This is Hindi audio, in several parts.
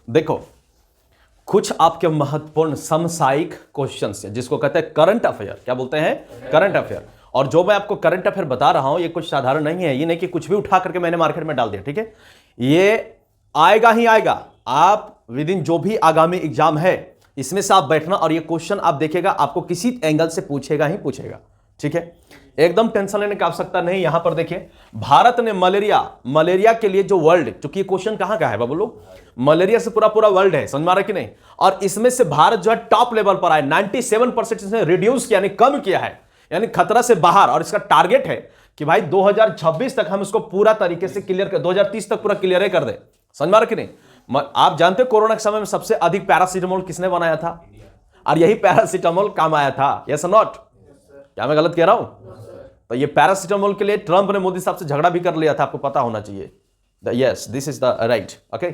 देखो, कुछ आपके महत्वपूर्ण समसामयिक क्वेश्चंस है जिसको कहते हैं करंट अफेयर। क्या बोलते हैं? Current affair. और जो मैं आपको करंट अफेयर बता रहा हूं ये कुछ साधारण नहीं है, ये नहीं कि कुछ भी उठा करके मैंने मार्केट में डाल दिया, ठीक है? ये आएगा ही आएगा। आप विद इन जो भी आगामी एग्जाम है इसमें से आप बैठना और ये क्वेश्चन आप देखिएगा, आपको किसी एंगल से पूछेगा ही पूछेगा, ठीक है? एकदम टेंशन लेने की आवश्यकता नहीं। यहां पर देखिए, भारत ने मलेरिया के लिए जो वर्ल्ड, क्योंकि ये क्वेश्चन कहां का है बाबू लोग, मलेरिया से पूरा पूरा वर्ल्ड है, समझ में आ रहा है कि नहीं? और इसमें से भारत जो है टॉप लेवल पर आए, 97% इसने रिड्यूस किया, यानी कम किया है, यानी खतरा से बाहर। और इसका टारगेट है कि भाई 2026 तक हम इसको पूरा तरीके से क्लियर कर, 2030 तक पूरा क्लियर कर दे, समझ में आ रहा है कि नहीं? आप जानते हो कोरोना के समय में सबसे अधिक पैरासीटामोल किसने बनाया था? और यही पैरासीटामोल काम आया था, यस नॉट? क्या मैं गलत कह रहा हूं? तो ये पैरासीटामोल के लिए ट्रंप ने मोदी साहब से झगड़ा भी कर लिया था, आपको पता होना चाहिए। Yes, this is the right, okay.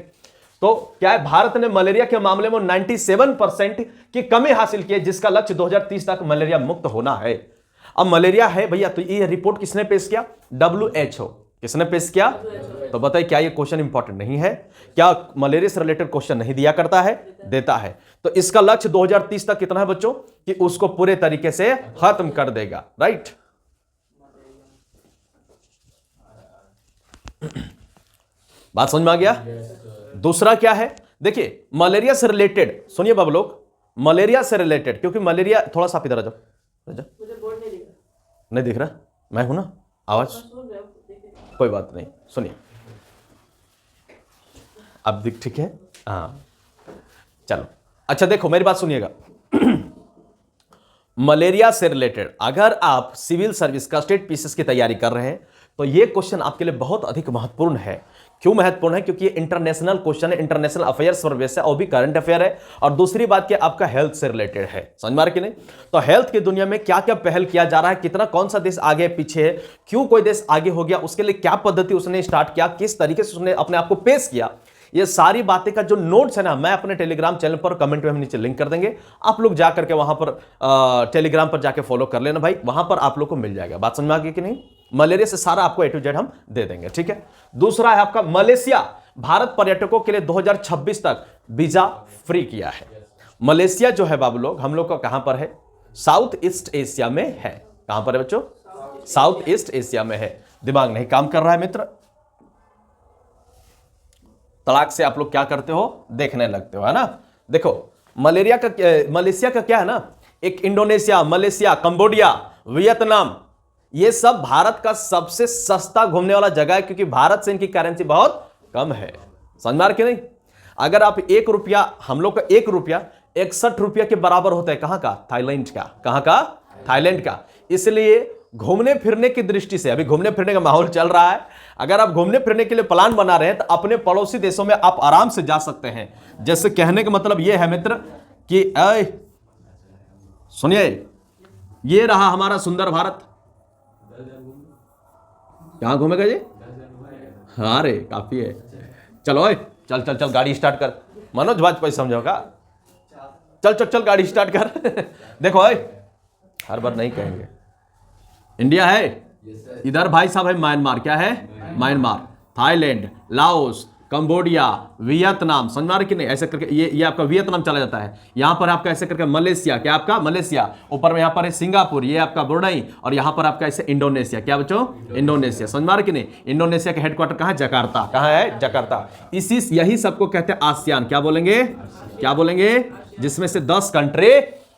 तो क्या है, भारत ने मलेरिया के मामले में 97% की कमी हासिल की है, जिसका लक्ष्य 2030 तक मलेरिया मुक्त होना है। अब मलेरिया है भैया, तो ये रिपोर्ट किसने पेश किया? WHO। किसने पेश किया? तो बताइए, क्या ये क्वेश्चन इंपॉर्टेंट नहीं है? क्या मलेरिया से रिलेटेड क्वेश्चन नहीं दिया करता है? देता है। तो इसका लक्ष्य 2030 तक कितना है बच्चों? कि उसको पूरे तरीके से खत्म कर देगा, राइट? बात समझ में आ गया? दूसरा क्या है, देखिए मलेरिया से रिलेटेड, सुनिए बाबू लोग, मलेरिया से रिलेटेड, क्योंकि मलेरिया, थोड़ा सा इधर आ जाओ, नहीं दिख रहा, मैं हूं ना, आवाज कोई बात नहीं, सुनिए अब दिख, ठीक है? हाँ चलो, अच्छा देखो मेरी बात सुनिएगा। मलेरिया से रिलेटेड अगर आप सिविल सर्विस का स्टेट पीसीएस की तैयारी कर रहे हैं तो यह क्वेश्चन आपके लिए बहुत अधिक महत्वपूर्ण है। क्यों महत्वपूर्ण है? क्योंकि ये इंटरनेशनल क्वेश्चन है, इंटरनेशनल अफेयर्स पर बेस है, और भी करंट अफेयर है। और दूसरी बात क्या, आपका हेल्थ से रिलेटेड है, समझ में आ रहा है कि नहीं? तो हेल्थ की दुनिया में क्या क्या पहल किया जा रहा है, कितना, कौन सा देश आगे पीछे है, क्यों कोई देश आगे हो गया, उसके लिए क्या पद्धति उसने स्टार्ट किया, किस तरीके से उसने अपने आप को पेश किया, ये सारी बातें का जो नोट्स है ना, मैं अपने टेलीग्राम चैनल पर कमेंट में हम नीचे लिंक कर देंगे, आप लोग जा करके वहां पर टेलीग्राम पर जाके फॉलो कर लेना भाई, वहां पर आप लोग को मिल जाएगा। बात समझ में आ गई कि नहीं? मलेरिया से सारा आपको A to Z हम दे देंगे, ठीक है? दूसरा है आपका मलेशिया, भारत पर्यटकों के लिए 2026 तक वीजा फ्री किया है। मलेशिया जो है बाबू लोग, हम लोग का कहां पर है? साउथ ईस्ट एशिया में है। कहां पर है बच्चों? साउथ ईस्ट एशिया में है। दिमाग नहीं काम कर रहा है मित्र? तड़ाक से आप लोग क्या करते हो, देखने लगते हो, है ना? देखो मलेशिया का क्या है ना, एक इंडोनेशिया, मलेशिया, कंबोडिया, वियतनाम, ये सब भारत का सबसे सस्ता घूमने वाला जगह है, क्योंकि भारत से इनकी करेंसी बहुत कम है, समझ में आ रहा कि नहीं? अगर आप 1 रुपया, हम लोग का 1 रुपया 61 रुपया के बराबर होता है, कहां का? थाईलैंड का। कहां का? थाईलैंड का। इसलिए घूमने फिरने की दृष्टि से, अभी घूमने फिरने का माहौल चल रहा है, अगर आप घूमने फिरने के लिए प्लान बना रहे हैं तो अपने पड़ोसी देशों में आप आराम से जा सकते हैं। जैसे कहने का मतलब यह है मित्र कि सुनिए, ये रहा हमारा सुंदर भारत। कहां घूमेगा जी? हाँ रे, काफी है। चलो ओए, चल चल चल गाड़ी स्टार्ट कर। मनोज वाजपेयी समझोगा? चल चल चल गाड़ी स्टार्ट कर। देखो ओए, हर बार नहीं कहेंगे। इंडिया है इधर भाई साहब, है म्यांमार। क्या है? Myanmar, Thailand, Laos, Cambodia, Vietnam, समझ में आ रहा है कि नहीं? ऐसे करके ये आपका वियतनाम चला जाता है। यहां पर आपका ऐसे करके मलेशिया, क्या आपका? मलेशिया। ऊपर में यहां पर है सिंगापुर, ये आपका ब्रुनई, और यहां पर आपका ऐसे इंडोनेशिया। क्या बच्चों? इंडोनेशिया। समझ में आ रहा है कि नहीं? इंडोनेशिया का हेडक्वार्टर कहां है? जकार्ता। कहां है? जकार्ता। यही सबको कहते हैं आसियान। क्या बोलेंगे? क्या बोलेंगे? जिसमें से 10 कंट्री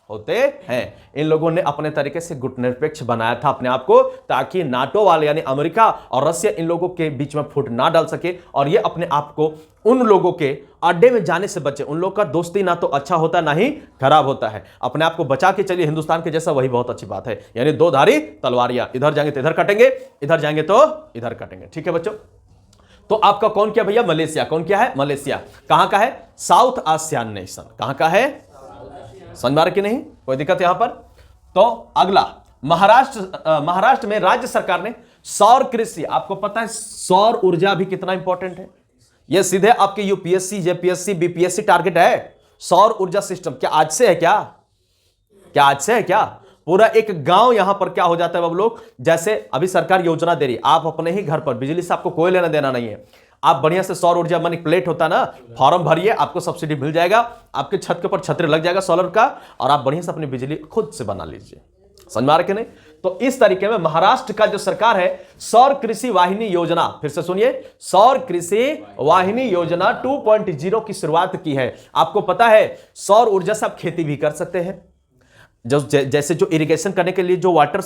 होते हैं। इन लोगों ने अपने तरीके से गुटनिरपेक्ष बनाया था अपने आप को, ताकि नाटो वाले यानी अमेरिका और रशिया इन लोगों के बीच में फूट ना डाल सके, और ये अपने आप को उन लोगों के अड्डे में जाने से बचे। उन लोगों का दोस्ती ना तो अच्छा होता ना ही खराब होता है। अपने आप को बचा के चलिए हिंदुस्तान के जैसा, वही बहुत अच्छी बात है। यानी दो धारी तलवारियां, इधर जाएंगे तो इधर कटेंगे, इधर जाएंगे तो इधर कटेंगे। ठीक है बच्चों? तो आपका कौन क्या भैया? मलेशिया। कौन क्या है? मलेशिया। कहां का है? South ASEAN nation. कहां का है? समझ की नहीं? कोई दिक्कत यहां पर? तो अगला महाराष्ट्र में राज्य सरकार ने सौर कृषि, आपको पता है सौर ऊर्जा भी कितना इंपॉर्टेंट है? यह सीधे आपके यूपीएससी, जेपीएससी, बीपीएससी टारगेट है। सौर ऊर्जा सिस्टम क्या आज से है? क्या आज से है? क्या पूरा एक गांव यहां पर क्या हो जाता है बाबू लोग? जैसे अभी सरकार योजना दे रही, आप अपने ही घर पर, बिजली से आपको कोई लेना देना नहीं है, आप बढ़िया से सौर ऊर्जा मानी प्लेट होता ना, फॉर्म भरिए, आपको सब्सिडी मिल जाएगा, आपके छत के ऊपर छतरी लग जाएगा सोलर का, और आप बढ़िया से अपनी बिजली खुद से बना लीजिए। समझ में आ रहा कि नहीं? तो इस तरीके में महाराष्ट्र का जो सरकार है सौर कृषि वाहिनी योजना, फिर से सुनिए, सौर कृषि वाहिनी योजना 2.0 की शुरुआत की है। आपको पता है सौर ऊर्जा से आप खेती भी कर सकते हैं। जैसे जो इरिगेशन करने के लिए जो वाटर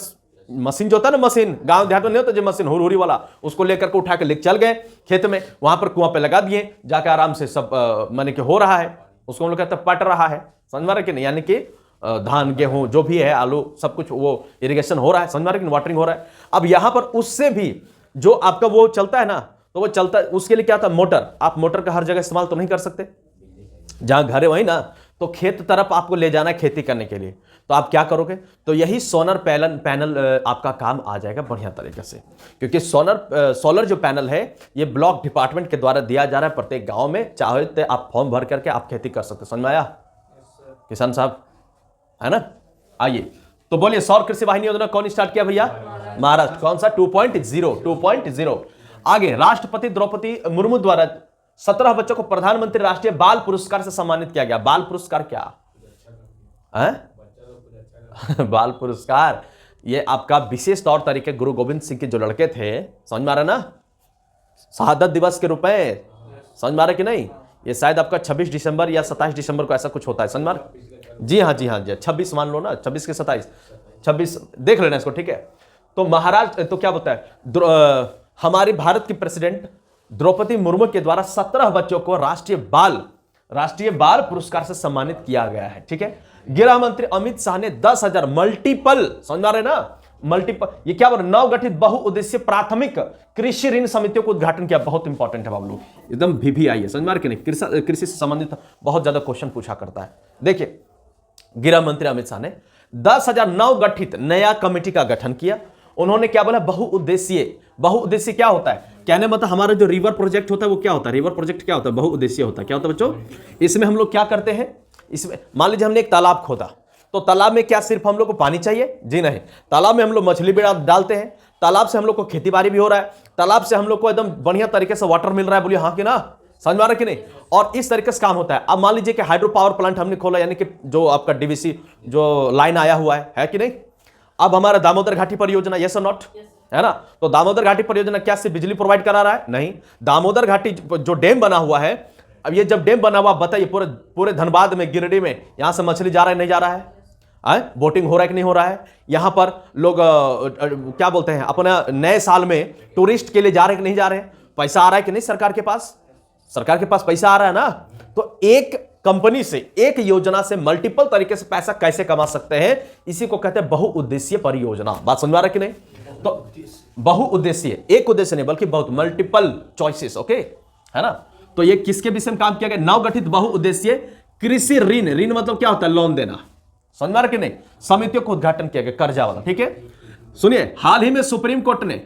मशीन जो होता है ना, मशीन गांव देहात में नहीं होता जो मशीन हुरहुरी वाला, उसको लेकर के उठा के लेकर चल गए खेत में, वहां पर कुआं पे लगा दिए, जाकर आराम से सब माने कि हो रहा है, उसको हम लोग कहते हैं पट रहा है। समझ में आ रहा है कि नहीं? यानी कि धान गेहूं जो भी है, आलू, सब कुछ वो इरिगेशन हो रहा है। समझ में आ रहा है कि वाटरिंग हो रहा है। अब यहां पर उससे भी जो आपका वो चलता है ना, तो वो चलता है, उसके लिए क्या होता है, मोटर। आप मोटर का हर जगह इस्तेमाल तो नहीं कर सकते, जहां घर है वहीं ना, तो खेत तरफ आपको ले जाना है खेती करने के लिए, तो आप क्या करोगे, तो यही सोलर पैनल आपका काम आ जाएगा बढ़िया तरीके से, क्योंकि सोलर जो पैनल है ये ब्लॉक डिपार्टमेंट के द्वारा दिया जा रहा है प्रत्येक गांव में। चाहे तो आप फॉर्म भर करके आप खेती कर सकते हैं। समझ में आया किसान साहब, है ना? आइए तो बोलिए, सौर कृषि वाहिनी योजना कौन स्टार्ट किया भैया? महाराष्ट्र। कौन सा? 2.0। आगे, राष्ट्रपति द्रौपदी मुर्मू द्वारा 17 बच्चों को प्रधानमंत्री राष्ट्रीय बाल पुरस्कार से सम्मानित किया गया। बाल पुरस्कार क्या है? बाल पुरस्कार ये आपका विशेष तौर तरीके गुरु गोविंद सिंह के जो लड़के थे, समझ में आ रहा ना, शहादत दिवस के रूप में, समझ में आ रहा कि नहीं? ये शायद आपका 26 दिसंबर या 27 दिसंबर को ऐसा कुछ होता है। समझ में आ रहा? जी हाँ 26 मान लो ना, 26 के 27, 26 देख लेना इसको, ठीक है? तो महाराज तो क्या बोलता है, हमारी भारत की प्रेसिडेंट द्रौपदी मुर्मू के द्वारा 17 बच्चों को राष्ट्रीय बाल पुरस्कार से सम्मानित किया गया है। ठीक है। गृह मंत्री अमित शाह ने 10,000 मल्टीपल, समझ में आ रहे ना, मल्टीपल, ये क्या बोल, नवगठित बहुउद्देशीय प्राथमिक कृषि ऋण समितियों को उद्घाटन किया। बहुत इंपॉर्टेंट है बाबू, एकदम VVI है, समझ में आ रहा है कि नहीं? कृषि से संबंधित बहुत ज्यादा क्वेश्चन पूछा करता है। देखिए, गृह मंत्री अमित शाह ने 10,000 नवगठित नया कमेटी का गठन किया। उन्होंने क्या बोला, बहुउद्देशीय क्या होता है, कहने मतलब हमारा जो रिवर प्रोजेक्ट होता है वो क्या होता है, रिवर प्रोजेक्ट क्या होता है, बहुउद्देशीय होता है। क्या होता है बच्चों, इसमें हम लोग क्या करते हैं, इसमें मान लीजिए हमने एक तालाब खोदा, तो तालाब में क्या सिर्फ हम लोग को पानी चाहिए? जी नहीं, तालाब में हम लोग मछली भी डालते हैं, तालाब से हम लोग को खेती बाड़ी भी हो रहा है, तालाब से हम लोग को एकदम बढ़िया तरीके से वाटर मिल रहा है। बोलिए हाँ कि ना, समझ में आ रहा है कि नहीं? और इस तरीके से काम होता है। अब मान लीजिए कि हाइड्रो पावर प्लांट हमने खोला, यानी कि जो आपका DVC जो लाइन आया हुआ है कि नहीं? अब हमारा दामोदर घाटी परियोजना, यस और नॉट, है ना? तो दामोदर घाटी परियोजना क्या सिर्फ बिजली प्रोवाइड करा रहा है? नहीं, दामोदर घाटी जो डैम बना हुआ है, अब ये जब डैम बना हुआ, बताइए पूरे धनबाद में, गिरिडीह में, यहां से मछली जा रहा है नहीं जा रहा है? बोटिंग हो रहा है कि नहीं हो रहा है? यहां पर लोग क्या बोलते हैं, अपना नए साल में टूरिस्ट के लिए जा रहे हैं कि नहीं जा रहे हैं? पैसा आ रहा है कि नहीं सरकार के पास? सरकार के पास पैसा आ रहा है ना। तो एक कंपनी से, एक योजना से मल्टीपल तरीके से पैसा कैसे कमा सकते हैं, इसी को कहते हैं बहुउद्देशीय परियोजना। बात समझ में आ रहा है कि नहीं? तो बहुउद्देशीय, एक उद्देश्य नहीं बल्कि बहुत, मल्टीपल चॉइसेस, ओके, है ना? तो ये किसके विषय में काम किया गया? नवगठित बहुउद्देशीय कृषि ऋण मतलब क्या होता है, लोन देना, समझ में आ रहा है कि नहीं? समितियों को उद्घाटन किया गया, कर्जा वाला। ठीक है, सुनिए, हाल ही में सुप्रीम कोर्ट ने,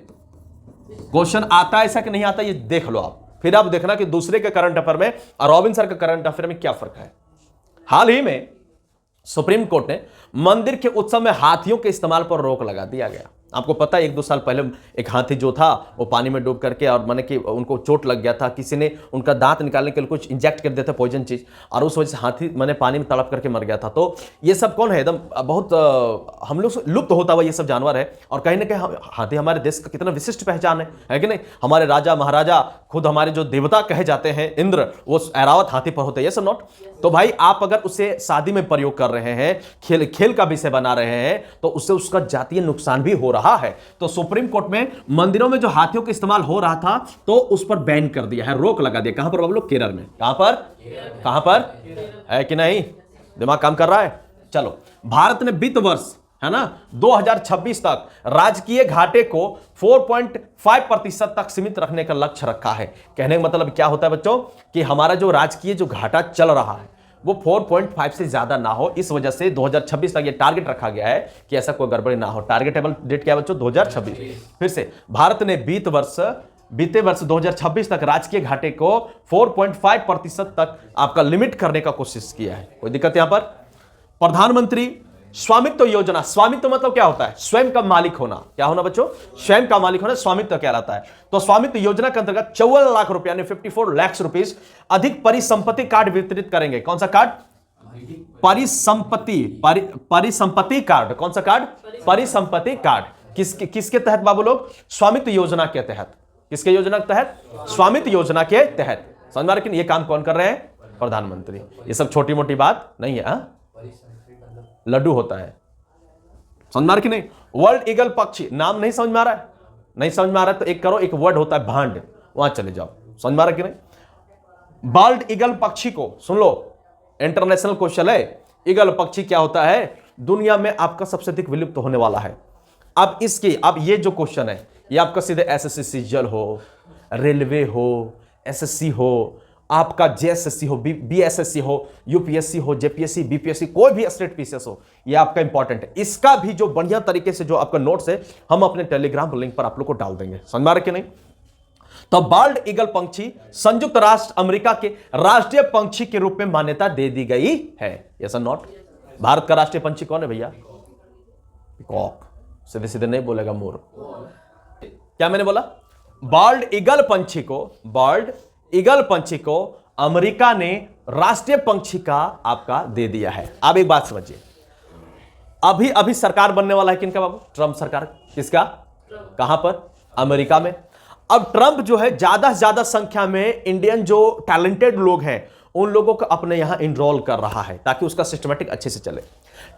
क्वेश्चन आता है ऐसा कि नहीं आता, ये देख लो आप, फिर आप देखना कि दूसरे के करंट अफेयर में और रॉबिन सर के करंट अफेयर में क्या फर्क है। हाल ही में सुप्रीम कोर्ट ने मंदिर के उत्सव में हाथियों के इस्तेमाल पर रोक लगा दिया गया। आपको पता है 1-2 साल पहले एक हाथी जो था वो पानी में डूब करके, और माने कि उनको चोट लग गया था, किसी ने उनका दांत निकालने के लिए कुछ इंजेक्ट कर दिया था, पॉइजन चीज, और उस वजह से हाथी माने पानी में तड़प करके मर गया था। तो ये सब कौन है, एकदम बहुत हम लोग लुप्त होता हुआ ये सब जानवर है, और कहीं ना कहीं हाथी हमारे देश का कितना विशिष्ट पहचान है कि नहीं? हमारे राजा महाराजा, खुद हमारे जो देवता कहे जाते हैं इंद्र, वो ऐरावत हाथी पर होते हैं, ये सब नॉट। तो भाई आप अगर उसे शादी में प्रयोग कर रहे हैं, खेल का विषय बना रहे हैं, तो उससे उसका जातीय नुकसान भी हो रहा है। तो सुप्रीम कोर्ट में मंदिरों में जो हाथियों का इस्तेमाल हो रहा था, तो उस पर बैन कर दिया है, रोक लगा दिया। कहां पर बाबू लोग? केरल में। कहां पर है कि नहीं? दिमाग काम कर रहा है? चलो, भारत ने वित्त वर्ष, है ना, 2026 तक राजकीय घाटे को 4.5% तक सीमित रखने का लक्ष्य रखा है। कहने का मतलब क्या होता है बच्चों, कि हमारा जो राजकीय जो घाटा चल रहा है वो 4.5 से ज्यादा ना हो। इस वजह से 2026 तक ये टारगेट रखा गया है कि ऐसा कोई गड़बड़ी ना हो। टारगेटेबल डेट क्या है बच्चों? 2026। फिर से, भारत ने बीते वर्ष 2026 तक राजकीय घाटे को 4.5% तक आपका लिमिट करने का कोशिश किया है। कोई दिक्कत यहां पर? प्रधानमंत्री स्वामित्व योजना, स्वामित्व मतलब क्या होता है? स्वयं का मालिक होना। क्या होना बच्चों? स्वयं का मालिक होना स्वामित्व कहलाता है। तो स्वामित्व योजना के अंतर्गत 54 लाख रुपया यानी 54 लाख रुपीस अधिक परिसंपत्ति कार्ड वितरित करेंगे। कौन सा कार्ड? परिसंपत्ति कार्ड। कौन सा कार्ड? परिसंपत्ति कार्ड। किसके तहत बाबू लोग? स्वामित्व योजना के तहत। किसके योजना के तहत? स्वामित्व योजना के तहत। समझ में आ रहा है कि ये काम कौन कर रहे हैं? प्रधानमंत्री। ये सब छोटी मोटी बात नहीं है। लड्डू होता है। समझ में आ रहा है कि नहीं? वर्ल्ड ईगल पक्षी, नाम नहीं समझ में आ रहा है? नहीं समझ में आ रहा है तो एक करो, एक वर्ड होता है भांड, वहां चले जाओ। समझ में आ रहा है कि नहीं? बर्ड ईगल पक्षी को सुन लो, इंटरनेशनल क्वेश्चन है। ईगल पक्षी क्या होता है? दुनिया में आपका सबसे अधिक विलुप्त होने वाला है। अब ये जो क्वेश्चन है ये आपका सीधे एसएससी सीजीएल हो, रेलवे हो, एसएससी हो, आपका जेएसएससी हो, बीएसएससी हो, यूपीएससी हो, जेपीएससी, बीपीएससी, कोई भी स्टेट पीसीएस हो, ये आपका इंपॉर्टेंट है। इसका भी जो बढ़िया तरीके से जो आपका नोट्स है हम अपने टेलीग्राम लिंक पर आप लोग को डाल देंगे। समझ में आ रहा है कि नहीं? तो बर्ड ईगल पंछी संयुक्त राष्ट्र अमेरिका के राष्ट्रीय पंछी के रूप में मान्यता दे दी गई है। यस और नॉट? भारत का राष्ट्रीय पंछी कौन है भैया? पीकॉक। सीधे सीधे नहीं बोलेगा मोर। क्या मैंने बोला? बर्ड ईगल पंछी को अमेरिका ने राष्ट्रीय पंछी का आपका दे दिया है। अब एक बात समझिए, अभी सरकार बनने वाला है किनका बाबू? ट्रंप सरकार। किसका? कहां पर? अमेरिका में। अब ट्रंप जो है ज्यादा से ज्यादा संख्या में इंडियन जो टैलेंटेड लोग हैं उन लोगों को अपने यहां इनरोल कर रहा है ताकि उसका सिस्टमेटिक अच्छे से चले।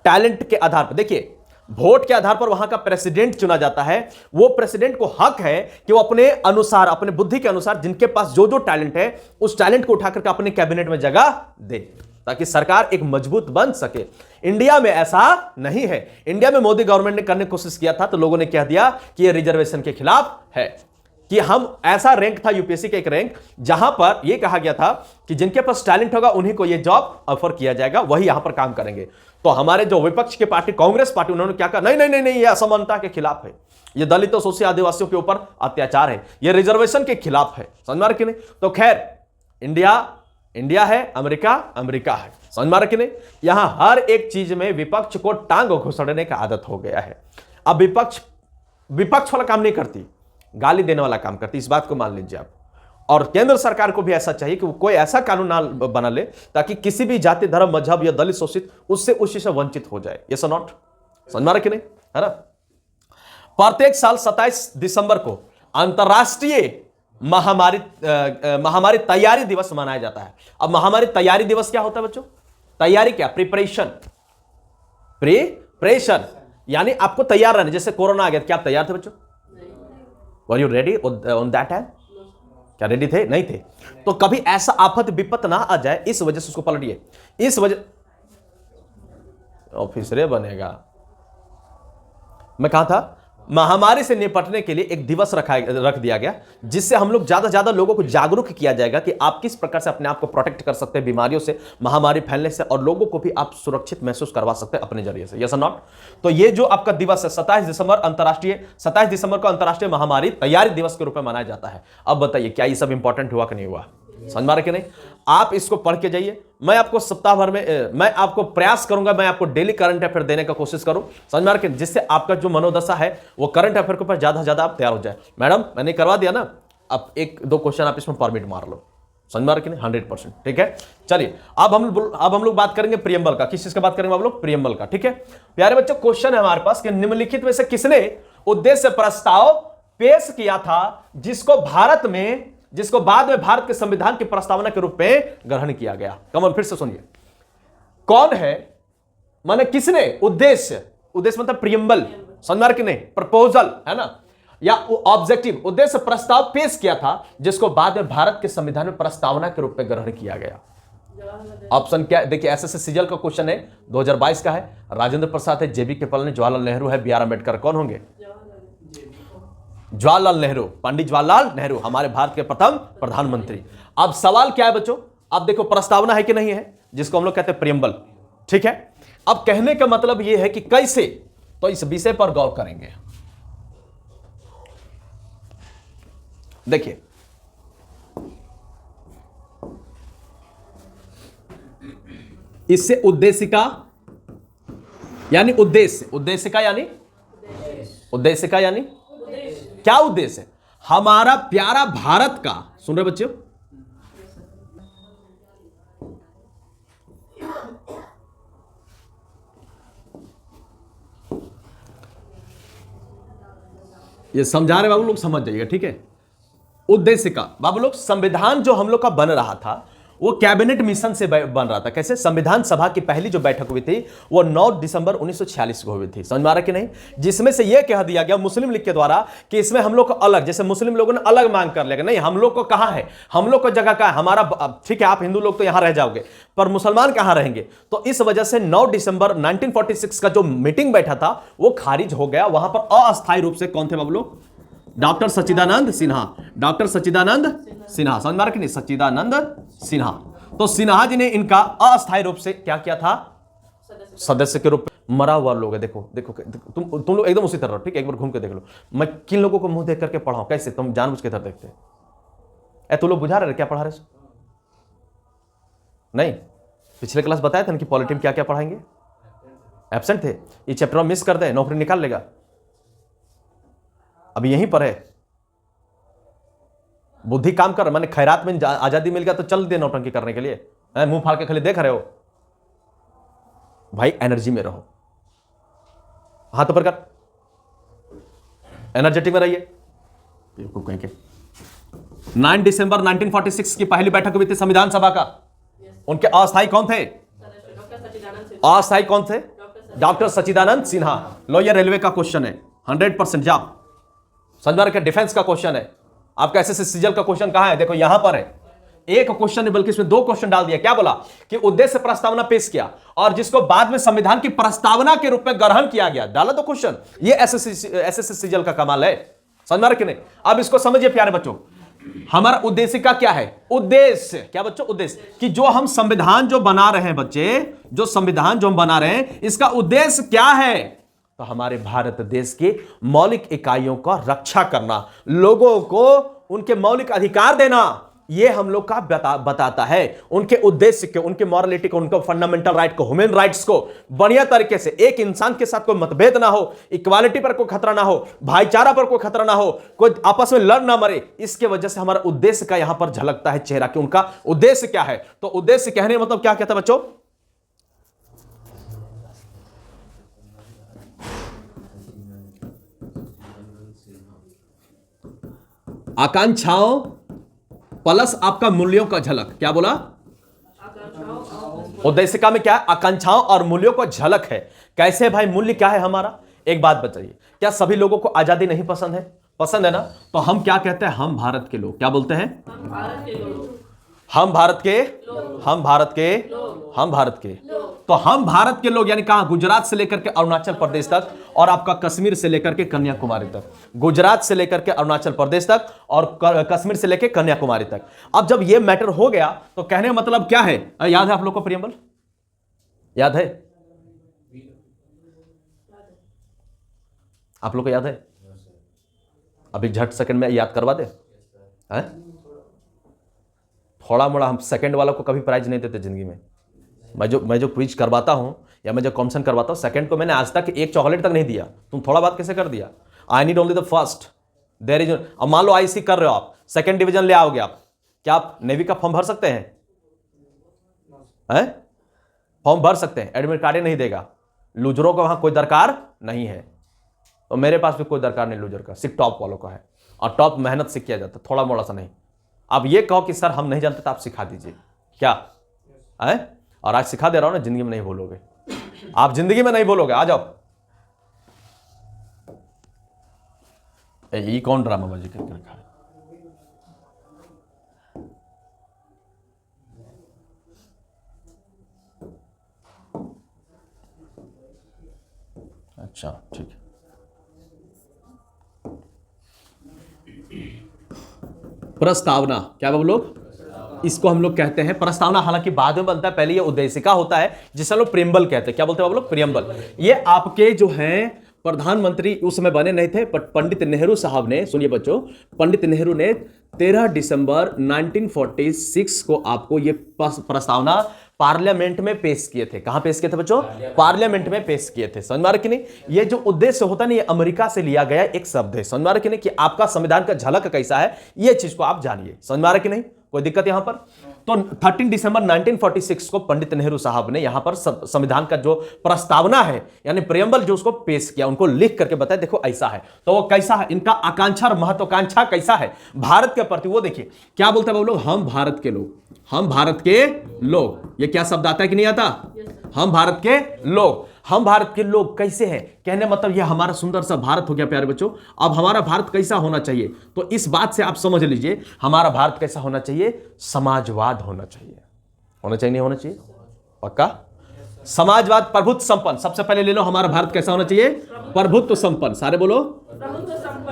टैलेंट के आधार पर देखिए, वोट के आधार पर वहां का प्रेसिडेंट चुना जाता है। वो प्रेसिडेंट को हक है कि वो अपने अनुसार, अपने बुद्धि के अनुसार जिनके पास जो जो टैलेंट है उस टैलेंट को उठाकर के अपने कैबिनेट में जगह दे ताकि सरकार एक मजबूत बन सके। इंडिया में ऐसा नहीं है। इंडिया में मोदी गवर्नमेंट ने करने की कोशिश किया था तो लोगों ने कह दिया कि यह रिजर्वेशन के खिलाफ है। कि हम ऐसा रैंक था यूपीएससी का एक रैंक जहां पर यह कहा गया था कि जिनके पास टैलेंट होगा उन्हीं को यह जॉब ऑफर किया जाएगा, वही यहां पर काम करेंगे। तो हमारे जो विपक्ष के पार्टी कांग्रेस पार्टी उन्होंने क्या कहा? नहीं नहीं नहीं नहीं, यह असमानता के खिलाफ है, यह दलितों, शोषित आदिवासियों के ऊपर अत्याचार है, यह रिजर्वेशन के खिलाफ है। समझ में आ रहा कि नहीं? तो खैर, इंडिया है, अमेरिका है। समझ में आ रहा कि नहीं? यहां हर एक चीज में विपक्ष को टांग घुसड़ने का आदत हो गया है। अब विपक्ष वाला काम नहीं करती, गाली देने वाला काम करती। इस बात को मान लीजिए आप। और केंद्र सरकार को भी ऐसा चाहिए कि वो कोई ऐसा कानून ना बना ले ताकि किसी भी जाति, धर्म, मजहब या दलित शोषित उससे उसी से वंचित हो जाए। ये नॉट? समझ में आ रहा कि नहीं? है ना? प्रत्येक साल 27 दिसंबर को अंतर्राष्ट्रीय महामारी तैयारी दिवस मनाया जाता है। अब महामारी तैयारी दिवस क्या होता है बच्चों? तैयारी क्या? प्रिपरेशन यानी आपको तैयार रहना। जैसे कोरोना आ गया, क्या आप तैयार थे बच्चों? Were you ready on that time? क्या रेडी थे? नहीं थे। तो कभी ऐसा आफत विपत ना आ जाए, इस वजह से उसको पलटिए। इस वजह ऑफिसरे बनेगा। मैं कहा था महामारी से निपटने के लिए एक दिवस रख दिया गया जिससे हम लोग ज्यादा लोगों को जागरूक किया जाएगा कि आप किस प्रकार से अपने आप को प्रोटेक्ट कर सकते हैं बीमारियों से, महामारी फैलने से, और लोगों को भी आप सुरक्षित महसूस करवा सकते हैं अपने जरिए से। यस और नॉट? तो ये जो आपका दिवस है 27 दिसंबर को अंतर्राष्ट्रीय महामारी तैयारी दिवस के रूप में मनाया जाता है। अब बताइए क्या ये सब इंपॉर्टेंट हुआ कि नहीं हुआ? समझ में आ रहा कि नहीं? आप इसको पढ़ के जाइए। मैं आपको सप्ताह भर में मैं आपको प्रयास करूंगा, मैं आपको डेली करंट अफेयर देने का कोशिश करूं। समझ में आ रहा कि जिससे आपका जो मनोदशा है वो करंट अफेयर के ऊपर ज्यादा आप तैयार हो जाए। मैडम मैंने करवा दिया ना, अब 1-2 क्वेश्चन आप इसमें परमिट मार लो। समझ में आ रहा कि नहीं? 100%। ठीक है, चलिए अब हम लोग बात करेंगे प्रियम्बल का। किस चीज का बात करेंगे आप लोग? प्रियम्बल का। ठीक है प्यारे बच्चों, क्वेश्चन है हमारे पास कि निम्नलिखित में से किसने उद्देश्य प्रस्ताव पेश किया था जिसको बाद में भारत के संविधान की प्रस्तावना के रूप में ग्रहण किया गया? कमल फिर से सुनिए, कौन है? माने किसने उद्देश्य मतलब प्रियम्बल, समझ में आ रहा कि नहीं? प्रपोजल है ना, या ऑब्जेक्टिव, उद्देश्य प्रस्ताव पेश किया था जिसको बाद में भारत के संविधान में प्रस्तावना के रूप में ग्रहण किया गया। ऑप्शन क्या? देखिए एसएससी सीजीएल का क्वेश्चन है, 2022 का है। राजेंद्र प्रसाद है, जेबी के पल ने, जवाहरलाल नेहरू है, बी आर अम्बेडकर। कौन होंगे? जवाहरलाल नेहरू, पंडित जवाहरलाल नेहरू, हमारे भारत के प्रथम प्रधानमंत्री। अब सवाल क्या है बच्चों? अब देखो प्रस्तावना है कि नहीं है, जिसको हम लोग कहते हैं प्रियम्बल। ठीक है, अब कहने का मतलब यह है कि कैसे, तो इस विषय पर गौर करेंगे। देखिए इससे उद्देशिका यानी उद्देश्य, उद्देश्य का यानी उद्देश्य का यानी क्या उद्देश्य है? हमारा प्यारा भारत का, सुन रहे बच्चों, ये समझा रहे बाबू लोग, समझ जाइएगा, ठीक है। उद्देश्य का बाबू लोग, संविधान जो हम लोग का बन रहा था वो कैबिनेट मिशन से बन रहा था। कैसे? संविधान सभा की पहली जो बैठक हुई थी वो 9 दिसंबर 1946 को हुई थी। समझ में आ रहा कि नहीं? जिसमें से यह कह दिया गया मुस्लिम लीग के द्वारा कि इसमें हम लोग को अलग, जैसे मुस्लिम लोगों ने अलग मांग कर लिया, नहीं हम लोग को कहां है, हम लोग को जगह कहां है, हमारा ठीक है, आप हिंदू लोग तो यहां रह जाओगे पर मुसलमान कहां रहेंगे। तो इस वजह से 9 दिसंबर 1946 का जो मीटिंग बैठा था वो खारिज हो गया। वहां पर अस्थायी रूप से कौन थे बाबू लोग? डॉक्टर सच्चिदानंद सिन्हा, डॉक्टर सच्चिदानंद सिन्हा, समझ में आ रहा कि नहीं? सच्चिदानंद सिन्हा। तो सिन्हा जी ने इनका अस्थायी रूप से क्या किया था? सदस्य के रूप में। मरा हुआ लोग है, देखो देखो, तुम लोग एकदम उसी तरह, ठीक है, एक बार घूम के देख लो। मैं किन लोगों को मुंह देख करके पढ़ाऊं? कैसे तुम जानबूझ के इधर देखते? तुम लोग बुझा रहे क्या पढ़ा रहे? नहीं, पिछले क्लास बताया था ना कि पॉलिटी में क्या क्या पढ़ाएंगे। एब्सेंट थे, ये चैप्टर मिस कर दे नौकरी निकाल लेगा। अभी यहीं पर है, बुद्धि काम कर। मैंने खैरात में आजादी मिल गया तो चल दे नौटंकी करने के लिए, मुंह फाड़ के खाली देख रहे हो। भाई एनर्जी में रहो, हाथ ऊपर कर, एनर्जेटिक में रहिए। 9 दिसंबर 1946 की पहली बैठक हुई थी संविधान सभा का। उनके अस्थायी कौन थे? अस्थायी कौन थे? डॉक्टर सच्चिदानंद सिन्हा। लो, ये रेलवे का क्वेश्चन है 100%। जाओ, समझ के डिफेंस का क्वेश्चन है आपका। एसएससी सीजल का क्वेश्चन कहां है? देखो यहां पर है। एक क्वेश्चन नहीं बल्कि इसमें 2 क्वेश्चन डाल दिया। क्या बोला? कि उद्देश्य प्रस्तावना पेश किया और जिसको बाद में संविधान की प्रस्तावना के रूप में ग्रहण किया गया। डाला तो क्वेश्चन। ये एसएससी सीजल का कमाल है, समझ में आ रहा कि नहीं? अब इसको समझिए प्यारे बच्चों, हमारा उद्देश्य का क्या है? उद्देश्य क्या बच्चों? उद्देश्य कि जो हम संविधान जो बना रहे हैं बच्चे, जो संविधान जो हम बना रहे हैं, इसका उद्देश्य क्या है? तो हमारे भारत देश के मौलिक इकाइयों का रक्षा करना, लोगों को उनके मौलिक अधिकार देना, यह हम लोग का बताता है। उनके उद्देश्य को, उनके मॉरलिटी को, उनके फंडामेंटल राइट को, ह्यूमन राइट्स को बढ़िया तरीके से, एक इंसान के साथ कोई मतभेद ना हो, इक्वालिटी पर कोई खतरा ना हो, भाईचारा पर कोई खतरा ना हो, कोई आपस में लड़ ना मरे। इसके वजह से हमारा उद्देश्य का यहां पर झलकता है चेहरा कि उनका उद्देश्य क्या है। तो उद्देश्य कहने मतलब क्या कहता है बच्चों? आकांक्षाओं प्लस आपका मूल्यों का झलक। क्या बोला? उद्देश्य का में क्या है? आकांक्षाओं और मूल्यों का झलक है। कैसे भाई? मूल्य क्या है हमारा? एक बात बताइए, क्या सभी लोगों को आजादी नहीं पसंद है? पसंद है ना? तो हम क्या कहते हैं? हम भारत के लोग। क्या बोलते हैं? हम भारत के लोग, हम भारत के, हम भारत के, हम भारत के। तो हम भारत के लोग यानी कहां? गुजरात से लेकर के अरुणाचल प्रदेश तक और आपका कश्मीर से लेकर के कन्याकुमारी तक। गुजरात से लेकर के अरुणाचल प्रदेश तक और कश्मीर से लेकर कन्याकुमारी तक। अब जब ये मैटर हो गया तो कहने का मतलब क्या है? याद है आप लोग को प्रियम्बल? याद है? आप लोग को याद है? अभी झट सेकंड में याद करवा दे। थोड़ा मोड़ा हम सेकंड वालों को कभी प्राइज नहीं देते जिंदगी में। मैं जो क्विज करवाता हूं या मैं जो कॉम्पिटिशन करवाता हूं, सेकंड को मैंने आज तक एक चॉकलेट तक नहीं दिया। तुम थोड़ा बात कैसे कर दिया? I need only the first. There is. अब मान लो आईसी कर रहे हो आप, सेकंड डिवीजन ले आओगे आप, क्या आप नेवी का फॉर्म भर सकते हैं? फॉर्म भर सकते हैं, एडमिट कार्ड नहीं देगा। लूजरों का वहां कोई दरकार नहीं है, तो मेरे पास भी कोई दरकार नहीं लूजर का, सिर्फ टॉप वालों का है। और टॉप मेहनत से किया जाता है, थोड़ा मोड़ा सा नहीं। आप ये कहो कि सर हम नहीं जानते तो आप सिखा दीजिए, क्या है? और आज सिखा दे रहा हूं ना, जिंदगी में नहीं भूलोगे, आप जिंदगी में नहीं भूलोगे। आ जाओ। ये कौन ड्रामाबाजी करके रखा है? अच्छा ठीक है। प्रस्तावना, क्या बाबू लोग? इसको हम लोग कहते हैं प्रस्तावना। हालांकि बाद में बनता है, पहले ये उद्देशिका होता है जिसे हम लोग प्रियम्बल कहते हैं। क्या बोलते हैं बाबू लोग? प्रियम्बल। ये आपके जो है प्रधानमंत्री उस समय बने नहीं थे, बट पंडित नेहरू साहब ने, सुनिए बच्चों, पंडित नेहरू ने 13 दिसंबर 1946 को आपको ये प्रस्तावना पार्लियामेंट में पेश किए थे। कहां पेश किए थे बच्चों? पार्लियामेंट में पेश किए थे। समझ में आ रहा कि नहीं? ये जो उद्देश्य होता है ना, ये अमेरिका से लिया गया एक शब्द है। समझ में आ रहा कि नहीं कि आपका संविधान का झलक कैसा है, ये चीज को आप जानिए। समझ में आ रहा कि नहीं? कोई दिक्कत यहां पर? तो 13 दिसंबर 1946 को पंडित नेहरू साहब ने यहां पर संविधान का जो प्रस्तावना है यानी प्रेम्बल जो उसको पेश किया, उनको लिख करके बताया देखो ऐसा है। तो वो कैसा है, इनका आकांक्षा और महत्वाकांक्षा कैसा है भारत के प्रति, वो देखिए क्या बोलते हैं वो लोग, हम भारत के लोग, हम भारत के लोग। ये क्या शब्द आता है कि नहीं आता? हम भारत के लोग। हम भारत के लोग कैसे हैं, कहने मतलब ये हमारा सुंदर सा भारत हो गया प्यारे बच्चों। अब हमारा भारत कैसा होना चाहिए, तो इस बात से आप समझ लीजिए हमारा भारत कैसा होना चाहिए, समाजवाद होना चाहिए। होना चाहिए नहीं होना चाहिए? पक्का? समाजवाद, प्रभुत्व संपन्न। सबसे पहले ले लो, हमारा भारत कैसा होना चाहिए? प्रभुत्व संपन्न। सारे बोलो,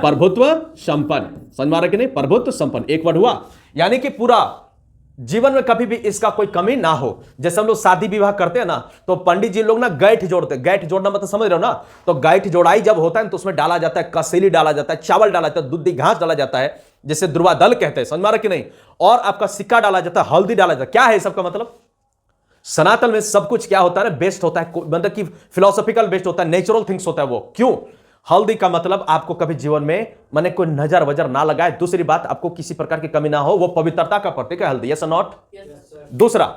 प्रभुत्व संपन्न। समझ में आ रहा है कि नहीं? प्रभुत्व संपन्न एक वर्ड हुआ, यानी कि पूरा जीवन में कभी भी इसका कोई कमी ना हो। जैसे हम लोग शादी विवाह करते हैं ना, तो पंडित जी लोग ना गैठ जोड़ते हैं। गैठ जोड़ना मतलब समझ रहे हो ना? तो गैठ जोड़ाई जब होता है तो उसमें डाला जाता है कसेली, डाला जाता है चावल, डाला जाता है दूधी घास, डाला जाता है जैसे ध्रुवा दल कहते हैं। समझ में आ रहा कि नहीं? और आपका सिक्का डाला जाता है, हल्दी डाला जाता है। क्या है सबका मतलब? सनातन में सब कुछ क्या होता है ना, बेस्ट होता है, मतलब कि फिलोसॉफिकल बेस्ट होता है, नेचुरल थिंग्स होता है वो। क्यों? हल्दी का मतलब आपको कभी जीवन में माने कोई नजर वजर ना लगाए। दूसरी बात, आपको किसी प्रकार की कमी ना हो, वो पवित्रता का प्रतीक है हल्दी। यस और नॉट? दूसरा,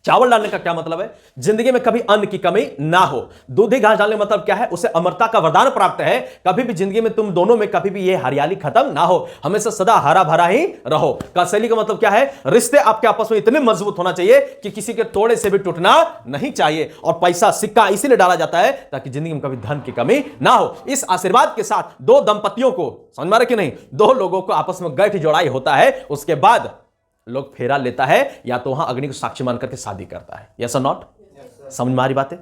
चावल डालने का क्या मतलब है? जिंदगी में कभी अन्न की कमी ना हो। दूधी घास डालने का मतलब क्या है? उसे अमरता का वरदान प्राप्त है। कभी भी जिंदगी में तुम दोनों में कभी भी ये हरियाली खत्म ना हो, हमेशा सदा हरा भरा ही रहो। कसेली का मतलब क्या है? रिश्ते आपके आपस में इतने मजबूत होना चाहिए कि किसी के तोड़े से भी टूटना नहीं चाहिए। और पैसा सिक्का इसीलिए डाला जाता है ताकि जिंदगी में कभी धन की कमी ना हो। इस आशीर्वाद के साथ दो दंपतियों को, समझ में आ रहा कि नहीं, दो लोगों को आपस में गैठ जोड़ाई होता है। उसके बाद लोग फेरा लेता है या तो वहां अग्नि को साक्षी मान करके शादी करता है। यस और नॉट? समझ में आ रही बात है?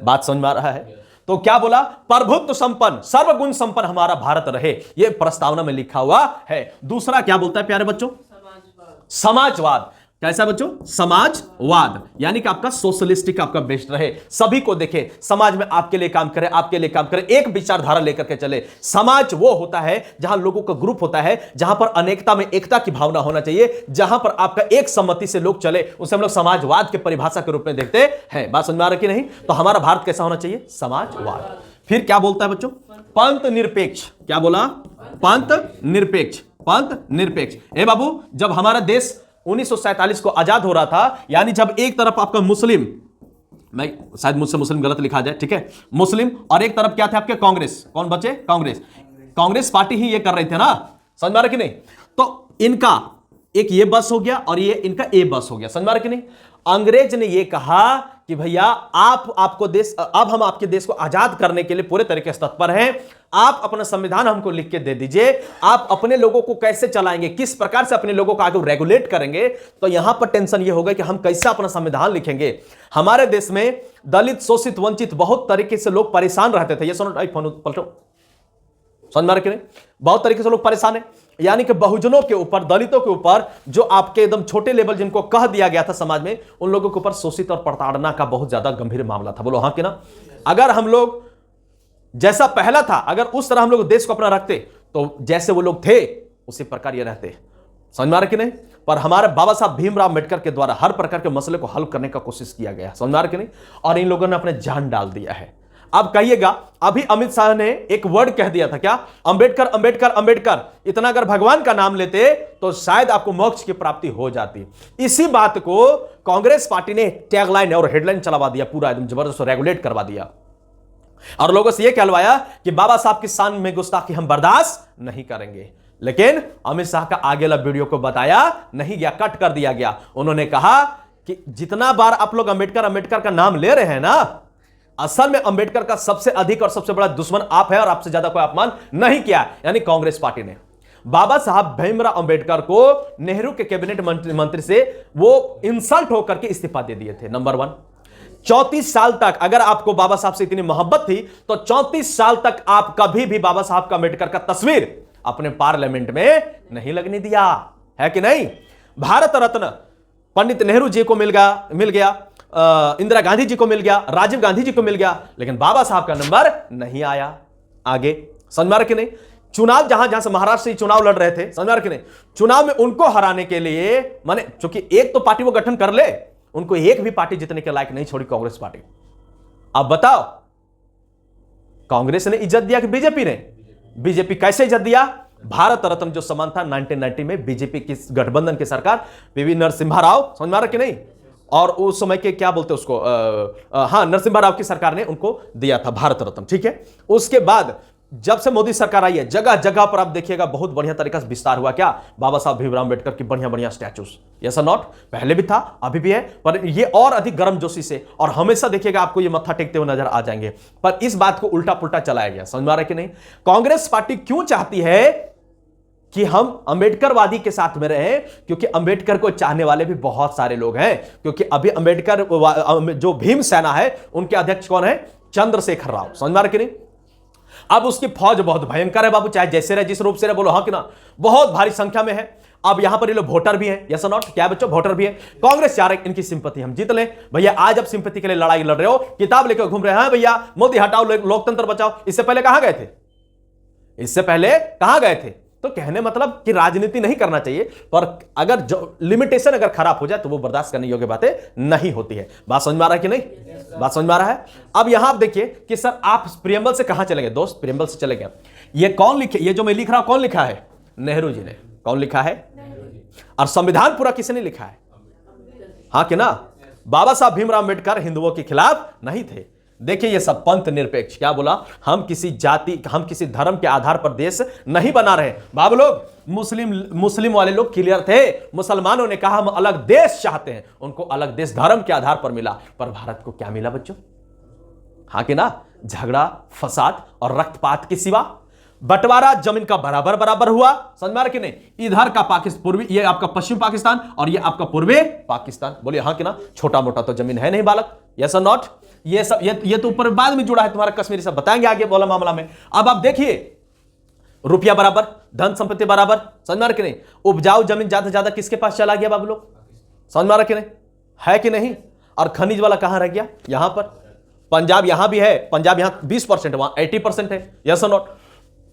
बात समझ में आ रहा है? तो क्या बोला? प्रभुत्व संपन्न, सर्वगुण संपन्न हमारा भारत रहे, यह प्रस्तावना में लिखा हुआ है। दूसरा क्या बोलता है प्यारे बच्चों? समाजवाद। कैसा बच्चों? समाजवाद, यानी कि आपका सोशलिस्टिक आपका बेस्ट रहे, सभी को देखे, समाज में आपके लिए काम करे, आपके लिए काम करे, एक विचारधारा लेकर के चले। समाज वो होता है जहां लोगों का ग्रुप होता है, जहां पर अनेकता में एकता की भावना होना चाहिए, जहां पर आपका एक सम्मति से लोग चले, उसे हम लोग समाजवाद के परिभाषा के रूप में देखते हैं। बात समझ में आ रही नहीं? तो हमारा भारत कैसा होना चाहिए? समाजवाद। फिर क्या बोलता है बच्चों? पंथ निरपेक्ष। क्या बोला? पंथ निरपेक्ष। पंथ निरपेक्ष। ए बाबू, जब हमारा देश 1947 को आजाद हो रहा था, यानी जब एक तरफ आपका मुस्लिम, मैं शायद मुझसे मुस्लिम गलत लिखा जाए, ठीक है, मुस्लिम, और एक तरफ क्या थे आपके कांग्रेस। कौन बचे? कांग्रेस। कांग्रेस पार्टी ही ये कर रहे थे ना, समझ में आ रहा कि नहीं? तो इनका एक ये बस हो गया और ये इनका ए बस हो गया। समझ में आ रहा कि नहीं? अंग्रेज ने ये कहा कि भैया आपको देश, अब हम आपके देश को आजाद करने के लिए पूरे तरीके से तत्पर हैं, आप अपना संविधान हमको लिख के दे दीजिए, आप अपने लोगों को कैसे चलाएंगे, किस प्रकार से अपने लोगों को आगे रेगुलेट करेंगे। तो यहां पर टेंशन ये होगा कि हम कैसे अपना संविधान लिखेंगे। हमारे देश में दलित, शोषित, वंचित बहुत तरीके से लोग परेशान रहते थे। ये सुनो, पलटो, समझ में आ रहा है? बहुत तरीके से लोग परेशान है, यानी कि बहुजनों के ऊपर, दलितों के ऊपर, जो आपके एकदम छोटे लेवल जिनको कह दिया गया था समाज में, उन लोगों के ऊपर शोषित और प्रताड़ना का बहुत ज्यादा गंभीर मामला था। बोलो हाँ कि ना? अगर हम लोग जैसा पहला था, अगर उस तरह हम लोग देश को अपना रखते, तो जैसे वो लोग थे उसी प्रकार ये रहते। समझ में आ रहा कि नहीं? पर हमारे बाबा साहब भीमराव अम्बेडकर के द्वारा हर प्रकार के मसले को हल करने का कोशिश किया गया। समझ में आ रहा कि नहीं? और इन लोगों ने अपने जान डाल दिया है। अब कहिएगा, अभी अमित शाह ने एक वर्ड कह दिया था, क्या? अंबेडकर, अंबेडकर, अंबेडकर। इतना अगर भगवान का नाम लेते तो शायद आपको मोक्ष की प्राप्ति हो जाती। इसी बात को कांग्रेस पार्टी ने टैगलाइन और हेडलाइन चलवा दिया, पूरा एकदम जबरदस्त रेगुलेट करवा दिया, और लोगों से यह कहलवाया कि बाबा साहब की शान में गुस्ताखी हम बर्दाश्त नहीं करेंगे। लेकिन अमित शाह का आगे वाला वीडियो को बताया नहीं गया, कट कर दिया गया। उन्होंने कहा कि जितना बार आप लोग अंबेडकर अंबेडकर का नाम ले रहे हैं ना, असल में अंबेडकर का सबसे अधिक और सबसे बड़ा दुश्मन आप है, और आपसे ज्यादा कोई अपमान नहीं किया, यानी कांग्रेस पार्टी ने। बाबा साहब भीमराव अंबेडकर को नेहरू के कैबिनेट मंत्री से वो इंसल्ट होकर के इस्तीफा दे दिए थे। नंबर 1, 34 साल तक अगर आपको बाबा साहब से इतनी मोहब्बत थी तो 34 साल तक आप कभी भी बाबा साहब का अंबेडकर का तस्वीर अपने पार्लियामेंट में नहीं लगने दिया, है कि नहीं? भारत रत्न पंडित नेहरू जी को मिल गया। इंदिरा गांधी जी को मिल गया, राजीव गांधी जी को मिल गया, लेकिन बाबा साहब का नंबर नहीं आया आगे। समझ में आ रहा कि नहीं? चुनाव जहां जहां से महाराष्ट्र से चुनाव लड़ रहे थे, समझ में आ रहा कि नहीं, चुनाव में उनको हराने के लिए माने चूंकि एक तो पार्टी वो गठन कर ले, उनको एक भी पार्टी जितने के लायक नहीं छोड़ी कांग्रेस पार्टी। अब बताओ कांग्रेस ने इज्जत दिया कि बीजेपी ने? बीजेपी कैसे इज्जत दिया? भारत रत्न जो सम्मान था 1990 में बीजेपी की गठबंधन की सरकार पीवी नरसिम्हा राव, समझ में आ रहा कि नहीं, और उस समय के क्या बोलते उसको हाँ नरसिम्हा राव की सरकार ने उनको दिया था भारत रत्न, ठीक है। उसके बाद जब से मोदी सरकार आई है जगह जगह पर आप देखिएगा बहुत बढ़िया तरीका से विस्तार हुआ क्या, बाबा साहब भीमराव अम्बेडकर की बढ़िया बढ़िया स्टैचूज, ऐसा नॉट पहले भी था अभी भी है, पर ये और अधिक गर्मजोशी से, और हमेशा देखिएगा आपको ये मत्था टेकते हुए नजर आ जाएंगे। पर इस बात को उल्टा पुल्टा चलाया गया, समझ में आ रहा है कि नहीं? कांग्रेस पार्टी क्यों चाहती है कि हम अंबेडकरवादी के साथ में रहे? क्योंकि अंबेडकर को चाहने वाले भी बहुत सारे लोग हैं, क्योंकि अभी अंबेडकर जो भीम सेना है उनके अध्यक्ष कौन है? चंद्रशेखर राव, समझ में आ रहा है कि नहीं? अब उसकी फौज बहुत भयंकर है बाबू, चाहे जैसे रहे जिस रूप से रहे, बोलो हाँ कि ना, बहुत भारी संख्या में है। अब यहां पर ये लोग वोटर भी हैं, यस नॉट, क्या बच्चों वोटर भी है। कांग्रेस चाह रही इनकी सिंपैथी हम जीत लें। भैया आज अब सिंपैथी के लिए लड़ाई लड़ रहे हो, किताब लेकर घूम रहे हैं, भैया मोदी हटाओ लोकतंत्र बचाओ। इससे पहले कहां गए थे? इससे पहले कहां गए थे? तो कहने मतलब कि राजनीति नहीं करना चाहिए, पर अगर जो लिमिटेशन अगर खराब हो जाए तो वो बर्दाश्त करने योग्य बातें नहीं होती है। बात समझ में आ रहा है कि नहीं? बात समझ में आ रहा है? अब यहां आप देखिए कि सर आप प्रियम्बल से कहां चलेंगे दोस्त? प्रियम्बल से चले गए। ये कौन लिखे? ये जो मैं लिख रहा हूं कौन लिखा है? नेहरू जी ने। कौन लिखा है? और संविधान पूरा किसने लिखा है? हाँ कि ना? बाबा साहब भीमराव अम्बेडकर हिंदुओं के खिलाफ नहीं थे। देखिए ये सब पंथ निरपेक्ष, क्या बोला? हम किसी जाति, हम किसी धर्म के आधार पर देश नहीं बना रहे। बाबू लोग मुस्लिम वाले लोग क्लियर थे, मुसलमानों ने कहा हम अलग देश चाहते हैं, उनको अलग देश धर्म के आधार पर मिला। पर भारत को क्या मिला बच्चों? हाँ कि ना? झगड़ा, फसाद और रक्तपात के सिवा। बंटवारा जमीन का बराबर बराबर हुआ, समझ में आ रहा कि नहीं? इधर का पाकिस्तान पूर्वी, ये आपका पश्चिम पाकिस्तान और ये आपका पूर्वी पाकिस्तान। बोलिए हाँ कि ना? छोटा मोटा तो जमीन है नहीं बालक, यस और नॉट? ये सब ये तो ऊपर बाद में जुड़ा है तुम्हारा कश्मीरी, सब बताएंगे आगे बोला मामला में। अब आप देखिए रुपया बराबर, धन संपत्ति बराबर, समझ में आ रहा कि नहीं? उपजाऊ जमीन ज्यादा से ज्यादा किसके पास चला गया बाबू लोग? समझ में आ रहा कि नहीं? है कि नहीं? और खनिज वाला कहां रह गया? यहां पर पंजाब, यहां भी है, पंजाब यहां 20%, वहां 80% है, यस और नॉट?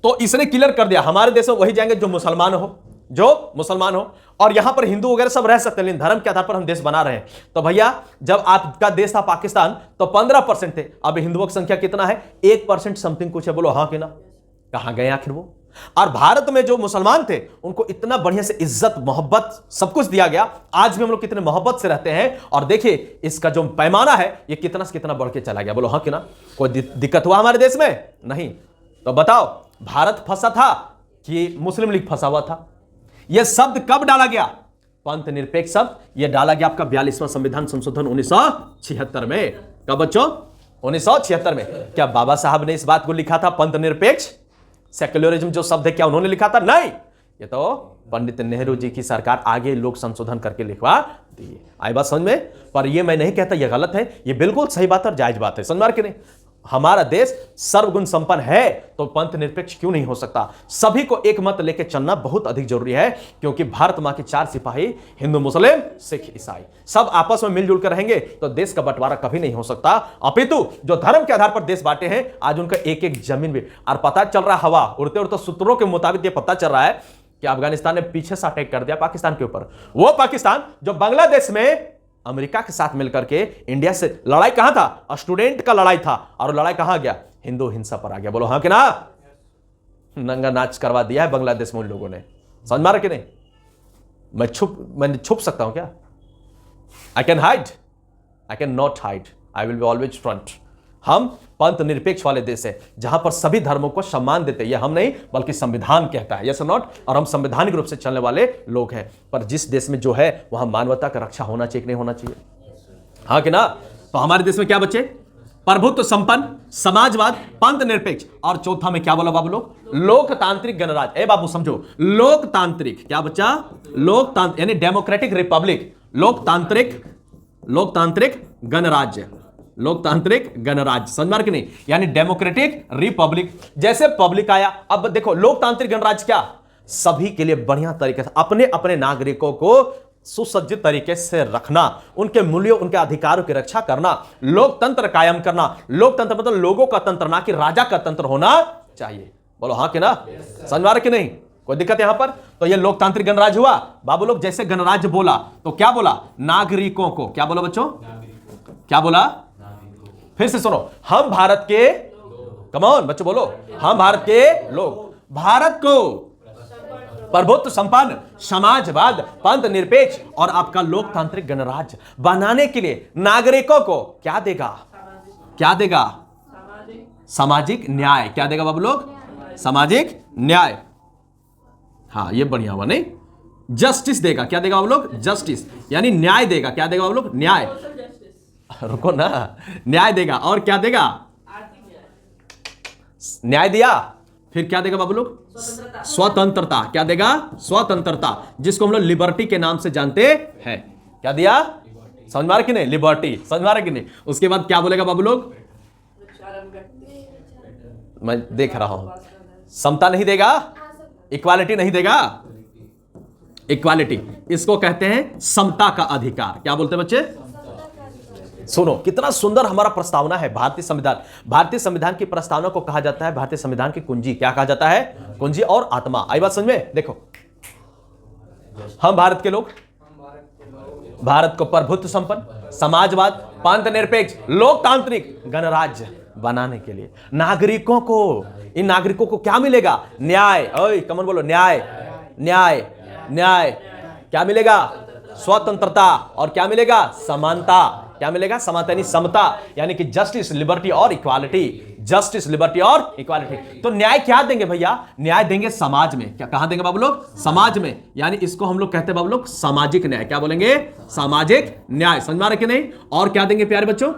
तो इसने क्लियर कर दिया हमारे देश में वही जाएंगे जो मुसलमान हो, और यहां पर हिंदू वगैरह सब रह सकते हैं, लेकिन धर्म के आधार पर हम देश बना रहे हैं। तो भैया जब आपका देश था पाकिस्तान तो 15% थे, अब हिंदुओं की संख्या कितना है? 1% समथिंग कुछ है, बोलो हाँ कि ना? कहां गए आखिर वो? और भारत में जो मुसलमान थे उनको इतना बढ़िया से इज्जत मोहब्बत सब कुछ दिया गया। आज भी हम लोग कितने मोहब्बत से रहते हैं, और देखिए इसका जो पैमाना है ये कितना से कितना बढ़ के चला गया, बोलो हाँ कि ना? कोई दिक्कत हुआ हमारे देश में? नहीं। तो बताओ भारत फंसा था कि मुस्लिम लीग फंसा हुआ था? यह शब्द कब डाला गया? पंथ निरपेक्ष शब्द यह डाला गया आपका 42वां संविधान संशोधन 1976 में। कब बच्चों? 1976 में। क्या बाबा साहब ने इस बात को लिखा था? पंथ निरपेक्ष सेक्युलरिज्म जो शब्द है क्या उन्होंने लिखा था? नहीं, ये तो पंडित नेहरू जी की सरकार आगे लोग संशोधन करके लिखवा दिए। आई बात समझ में? पर ये मैं नहीं कहता ये गलत है, ये बिल्कुल सही बात और जायज बात है, समझ में आ रहा कि नहीं? हमारा देश सर्वगुण संपन्न है तो पंथ निरपेक्ष क्यों नहीं हो सकता? सभी को एक मत लेकर चलना बहुत अधिक जरूरी है, क्योंकि भारत मां के 4 सिपाही हिंदू, मुस्लिम, सिख, ईसाई सब आपस में मिलजुल कर रहेंगे तो देश का बंटवारा कभी नहीं हो सकता। अपितु जो धर्म के आधार पर देश बांटे हैं आज उनका एक एक जमीन भी, और पता चल रहा हवा उड़ते उड़ते सूत्रों के मुताबिक यह पता चल रहा है कि अफगानिस्तान ने पीछे से अटैक कर दिया पाकिस्तान के ऊपर। वो पाकिस्तान जो बांग्लादेश में अमेरिका के साथ मिलकर के इंडिया से लड़ाई कहां था? स्टूडेंट का लड़ाई था, और लड़ाई कहां गया? हिंदू हिंसा पर आ गया, बोलो हाँ कि ना? नंगा नाच करवा दिया है बांग्लादेश में उन लोगों ने, समझ मारा कि नहीं? मैं छुप सकता हूं क्या? I can hide, I can not hide, I will be always front. हम पंथ निरपेक्ष वाले देश है जहां पर सभी धर्मों को सम्मान देते हैं, यह हम नहीं बल्कि संविधान कहता है, यस नॉट? और हम संवैधानिक रूप से चलने वाले लोग हैं। पर जिस देश में जो है वहां मानवता का रक्षा होना चाहिए कि नहीं होना चाहिए? हाँ कि ना? तो हमारे देश में क्या बच्चे? प्रभुत्व संपन्न, समाजवाद, पंथ निरपेक्ष, और चौथा में क्या बोला बाबू लोग? लोकतांत्रिक गणराज्य। ए बाबू समझो, लोकतांत्रिक क्या बच्चा? लोकतांत्रिक यानी डेमोक्रेटिक रिपब्लिक, लोकतांत्रिक गणराज्य, लोकतांत्रिक गणराज्य, समझ मार कि नहीं? यानी डेमोक्रेटिक रिपब्लिक। जैसे पब्लिक आया, अब देखो लोकतांत्रिक गणराज्य क्या? सभी के लिए बढ़िया तरीके से अपने अपने नागरिकों को सुसज्जित तरीके से रखना, उनके मूल्यों उनके अधिकारों की रक्षा करना, लोकतंत्र कायम करना। लोकतंत्र मतलब लोगों का तंत्र, ना कि राजा का तंत्र होना चाहिए। बोलो हाँ कि ना? समझ में आ रहा कि नहीं? कोई दिक्कत यहां पर? तो ये लोकतांत्रिक गणराज्य हुआ। बाबू लोग जैसे गणराज्य बोला तो क्या बोला? नागरिकों को। क्या बोला बच्चों? क्या बोला? फिर से सुनो, हम भारत के, कम ऑन बच्चों बोलो, हम भारत के लोग भारत को प्रभुत्व संपन्न, समाजवाद, पंथ निरपेक्ष और आपका लोकतांत्रिक गणराज्य बनाने के लिए नागरिकों को क्या देगा? क्या देगा? सामाजिक न्याय। क्या देगा बाबू लोग? सामाजिक न्याय। हाँ ये बढ़िया हुआ नहीं? जस्टिस देगा। क्या देगा बाबू लोग? जस्टिस, यानी न्याय देगा। क्या देगा बाबू लोग? न्याय। रुको ना, न्याय देगा। और क्या देगा? न्याय दिया, फिर क्या देगा बाबू लोग? स्वतंत्रता। क्या देगा? स्वतंत्रता, जिसको हम लोग लिबर्टी के नाम से जानते हैं। क्या दिया? समझ में आ रहा कि नहीं? लिबर्टी। समझ में आ रहा कि नहीं? उसके बाद क्या बोलेगा बाबू लोग? मैं देख रहा हूं, समता नहीं देगा, इक्वालिटी नहीं देगा। इक्वालिटी, इसको कहते हैं समता का अधिकार। क्या बोलते हैं बच्चे? सुनो कितना सुंदर हमारा प्रस्तावना है। भारतीय संविधान, भारतीय संविधान की प्रस्तावना को कहा जाता है भारतीय संविधान की कुंजी। क्या कहा जाता है? कुंजी और आत्मा। आई बात समझ में? देखो, हम भारत के लोग भारत को प्रभुत्व संपन्न, समाजवाद, पंथ निरपेक्ष, लोकतांत्रिक गणराज्य बनाने के लिए नागरिकों को, इन नागरिकों को क्या मिलेगा? न्याय। ओए कमन बोलो, न्याय। न्याय, न्याय। क्या मिलेगा? स्वतंत्रता। और क्या मिलेगा? समानता। क्या मिलेगा? समानता यानी समता, यानी कि जस्टिस, लिबर्टी और इक्वालिटी। जस्टिस, लिबर्टी और इक्वालिटी। तो न्याय क्या देंगे भैया? न्याय देंगे समाज में। क्या कहां देंगे बाबू लोग? समाज में, यानी इसको हम लोग कहते हैं बाबू लोग सामाजिक न्याय। क्या बोलेंगे? सामाजिक न्याय। समझ में आ रहा कि नहीं? और क्या देंगे प्यारे बच्चों?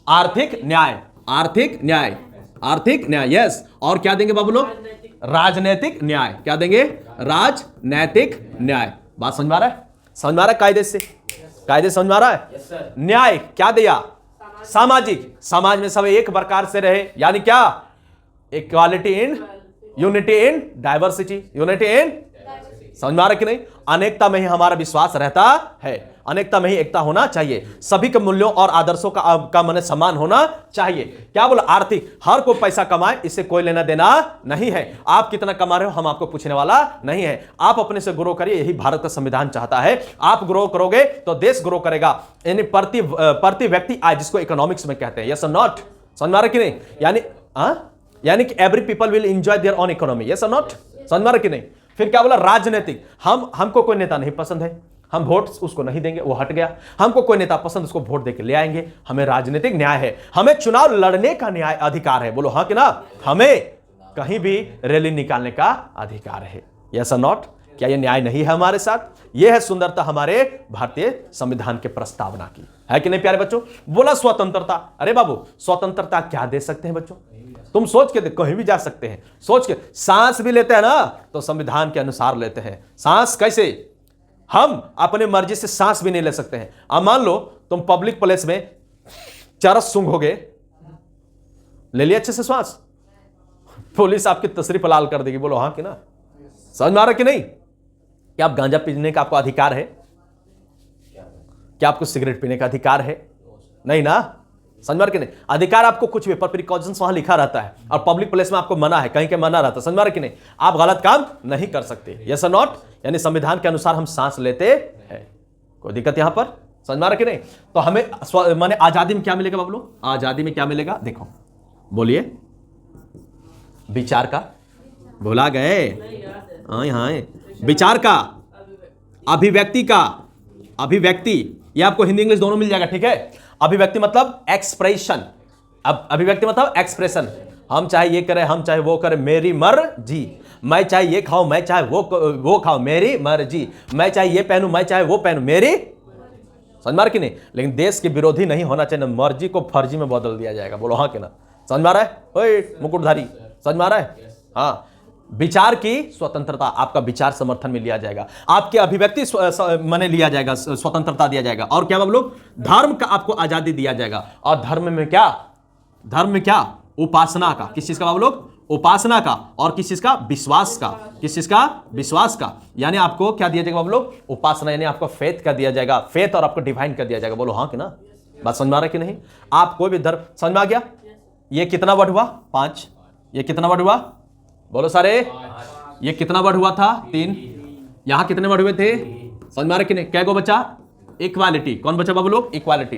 आर्थिक न्याय। आर्थिक न्याय, आर्थिक न्याय, यस। और क्या देंगे बाबू लोग? राजनैतिक न्याय। क्या देंगे? राजनैतिक न्याय। बात समझ में आ रहा है? समझ में आ रहा है? कायदे से, कायदे समझ में आ रहा है? न्याय क्या दिया? सामाजिक, समाज में सब एक प्रकार से रहे, यानी क्या? Equality in unity in diversity. Unity in, समझ में आ रहा है कि नहीं? अनेकता में ही हमारा विश्वास रहता है, अनेकता में ही एकता होना चाहिए, सभी के मूल्यों और आदर्शों का मन सम्मान होना चाहिए। क्या बोला? आर्थिक, हर कोई पैसा कमाए, इससे कोई लेना देना नहीं है। आप कितना कमा रहे हो हम आपको पूछने वाला नहीं है। आप अपने से ग्रो करिए, यही भारत का संविधान चाहता है। आप ग्रो करोगे तो देश ग्रो करेगा, यानी प्रति व्यक्ति आय, जिसको इकोनॉमिक्स में कहते हैं। यस और नॉट? समझ में आ रहा कि नहीं? यानी कि every people will enjoy their own economy. Yes और नॉट? समझ में आ रहा कि नहीं? फिर क्या बोला? राजनीतिक, हमको कोई नेता नहीं पसंद है, हम वोट उसको नहीं देंगे, वो हट गया। हमको कोई नेता पसंद, उसको वोट देके ले आएंगे। हमें राजनीतिक न्याय है, हमें चुनाव लड़ने का न्याय अधिकार है। बोलो हाँ कि ना? हमें कहीं भी रैली निकालने का अधिकार है। यस और नॉट? क्या यह न्याय नहीं है हमारे साथ? यह है सुंदरता हमारे भारतीय संविधान के प्रस्तावना की, है कि नहीं प्यारे बच्चों? बोला स्वतंत्रता। अरे बाबू, स्वतंत्रता क्या दे सकते हैं बच्चों? तुम सोच के कहीं भी जा सकते हैं, सोच के। सांस भी लेते हैं ना तो संविधान के अनुसार लेते हैं। सांस कैसे? हम अपने मर्जी से सांस भी नहीं ले सकते हैं। अब मान लो तुम पब्लिक प्लेस में चरस सूंघोगे, ले लिया अच्छे से श्वास, पुलिस आपकी तशरीफ लाल कर देगी। बोलो हाँ कि ना? समझ में आ रहा कि नहीं? क्या आप गांजा पीने का आपको अधिकार है? क्या आपको सिगरेट पीने का अधिकार है? नहीं ना? समझ में आ रहा कि नहीं? अधिकार आपको कुछ भी, पर प्रिकॉशंस वहां लिखा रहता है, और पब्लिक प्लेस में आपको मना है, कहीं के मना रहता है। समझ में आ रहा कि नहीं? आप गलत काम नहीं कर सकते। यस और नॉट? यानी संविधान के अनुसार हम सांस लेते हैं, कोई दिक्कत यहां पर? समझ में आ रहा कि नहीं? तो हमें माने आजादी में क्या मिलेगा बाबू लोग? आजादी में क्या मिलेगा? देखो बोलिए। विचार का, भुला गए? हाँ, विचार का, अभिव्यक्ति का, अभिव्यक्ति, ये आपको हिंदी इंग्लिश दोनों मिल जाएगा, ठीक है? अभिव्यक्ति मतलब एक्सप्रेशन, अब अभिव्यक्ति मतलब एक्सप्रेशन। हम चाहे ये करें, हम चाहे वो करें, मेरी मर्जी। मैं चाहे ये खाऊं, मैं चाहे वो खाऊं, मेरी मर्जी। मैं चाहे ये पहनूं, मैं चाहे वो पहनूं, मेरी। समझ में आ रहा कि नहीं? लेकिन देश के विरोधी नहीं होना चाहिए, मर्जी को फर्जी में बदल दिया जाएगा। बोलो हाँ कि ना? समझ में आ रहा है? ओए मुकुटधारी, समझ में आ रहा है? हाँ, विचार की स्वतंत्रता, आपका विचार समर्थन में लिया जाएगा, आपके अभिव्यक्ति माने लिया जाएगा, स्वतंत्रता दिया जाएगा। और क्या बाबू लोग? धर्म का आपको आजादी दिया जाएगा। और धर्म में क्या? धर्म में क्या? उपासना का। किस चीज का बाबू लोग? उपासना का, और किस चीज का? विश्वास का। किस चीज का? विश्वास का। यानी आपको क्या दिया जाएगा बाबू लोग? उपासना, यानी आपको फेथ का दिया जाएगा, फेथ और आपको डिवाइन का दिया जाएगा। बोलो हाँ कि ना? बात समझ में आ रहा है कि नहीं? आप कोई भी धर्म, समझ में आ गया? ये कितना वर्ड हुआ? 5। ये कितना वर्ड हुआ? बोलो सारे। ये कितना वर्ड हुआ था? 3। यहां कितने वर्ड हुए थे? समझ में आ रहा है कि नहीं? क्या को बचा? इक्वालिटी। कौन बचा बाबू लोग? इक्वालिटी।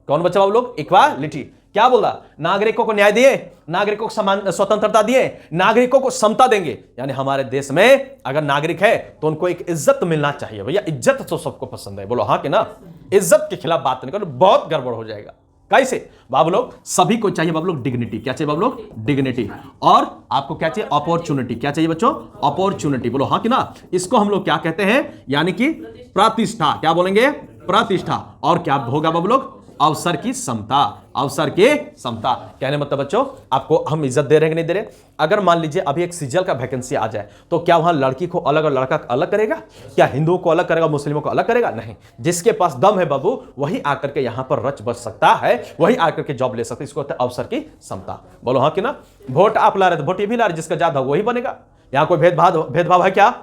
कौन बचा बाबू लोग? इक्वालिटी। क्या बोला? नागरिकों को न्याय दिए, नागरिकों को समान स्वतंत्रता दिए, नागरिकों को समता देंगे। यानी हमारे देश में अगर नागरिक है तो उनको एक इज्जत मिलना चाहिए। भैया इज्जत तो सबको पसंद है, बोलो हाँ कि ना? इज्जत के खिलाफ बात नहीं करो, बहुत गड़बड़ हो जाएगा। कैसे बाबू लोग? सभी को चाहिए बाबू लोग डिग्निटी। क्या चाहिए बाबू लोग? डिग्निटी। और आपको क्या चाहिए? अपॉर्चुनिटी। क्या चाहिए बच्चों? अपॉर्चुनिटी। बोलो हाँ कि ना? इसको हम लोग क्या कहते हैं? यानी कि प्रतिष्ठा। क्या बोलेंगे? प्रतिष्ठा। और क्या होगा बाबू लोग? अवसर की समता। अवसर की समता कहने मतलब बच्चों, आपको हम इज्जत दे रहे हैं कि नहीं दे रहे? अगर मान लीजिए अभी एक सीजीएल का वैकेंसी आ जाए तो क्या वहां लड़की को अलग और लड़का अलग करेगा? क्या हिंदुओं को अलग करेगा, मुस्लिमों को अलग करेगा? नहीं। जिसके पास दम है बाबू वही आकर के यहां पर रच बच सकता है, वही आकर के जॉब ले सकता है। इसको कहते हैं अवसर की समता। बोलो हाँ कि ना? वोट आप ला रहे थे, वोट ये भी ला रहे, जिसका ज्यादा वही बनेगा। यहां कोई भेदभाव है क्या?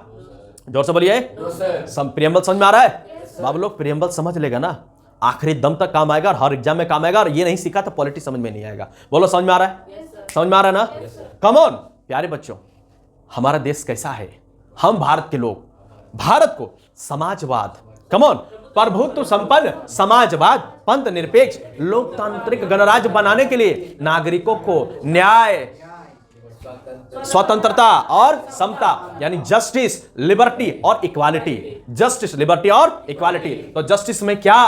जोर से बोलिए। प्रियम्बल समझ में आ रहा है बाबू लोग? प्रियम्बल समझ लेगा ना, आखिरी दम तक काम आएगा और हर एग्जाम में काम आएगा। और ये नहीं सीखा तो पॉलिटिक्स समझ में नहीं आएगा। बोलो समझ में आ रहा है? समझ में आ रहा है ना? कम ऑन प्यारे बच्चों, हमारा देश कैसा है? हम भारत के लोग भारत को समाजवाद, कम ऑन, प्रभुत्व संपन्न समाजवाद, पंथ निरपेक्ष लोकतांत्रिक गणराज्य बनाने के लिए नागरिकों को न्याय, स्वतंत्रता और समता, यानी जस्टिस, लिबर्टी और इक्वालिटी। जस्टिस, लिबर्टी और इक्वालिटी। तो जस्टिस में क्या?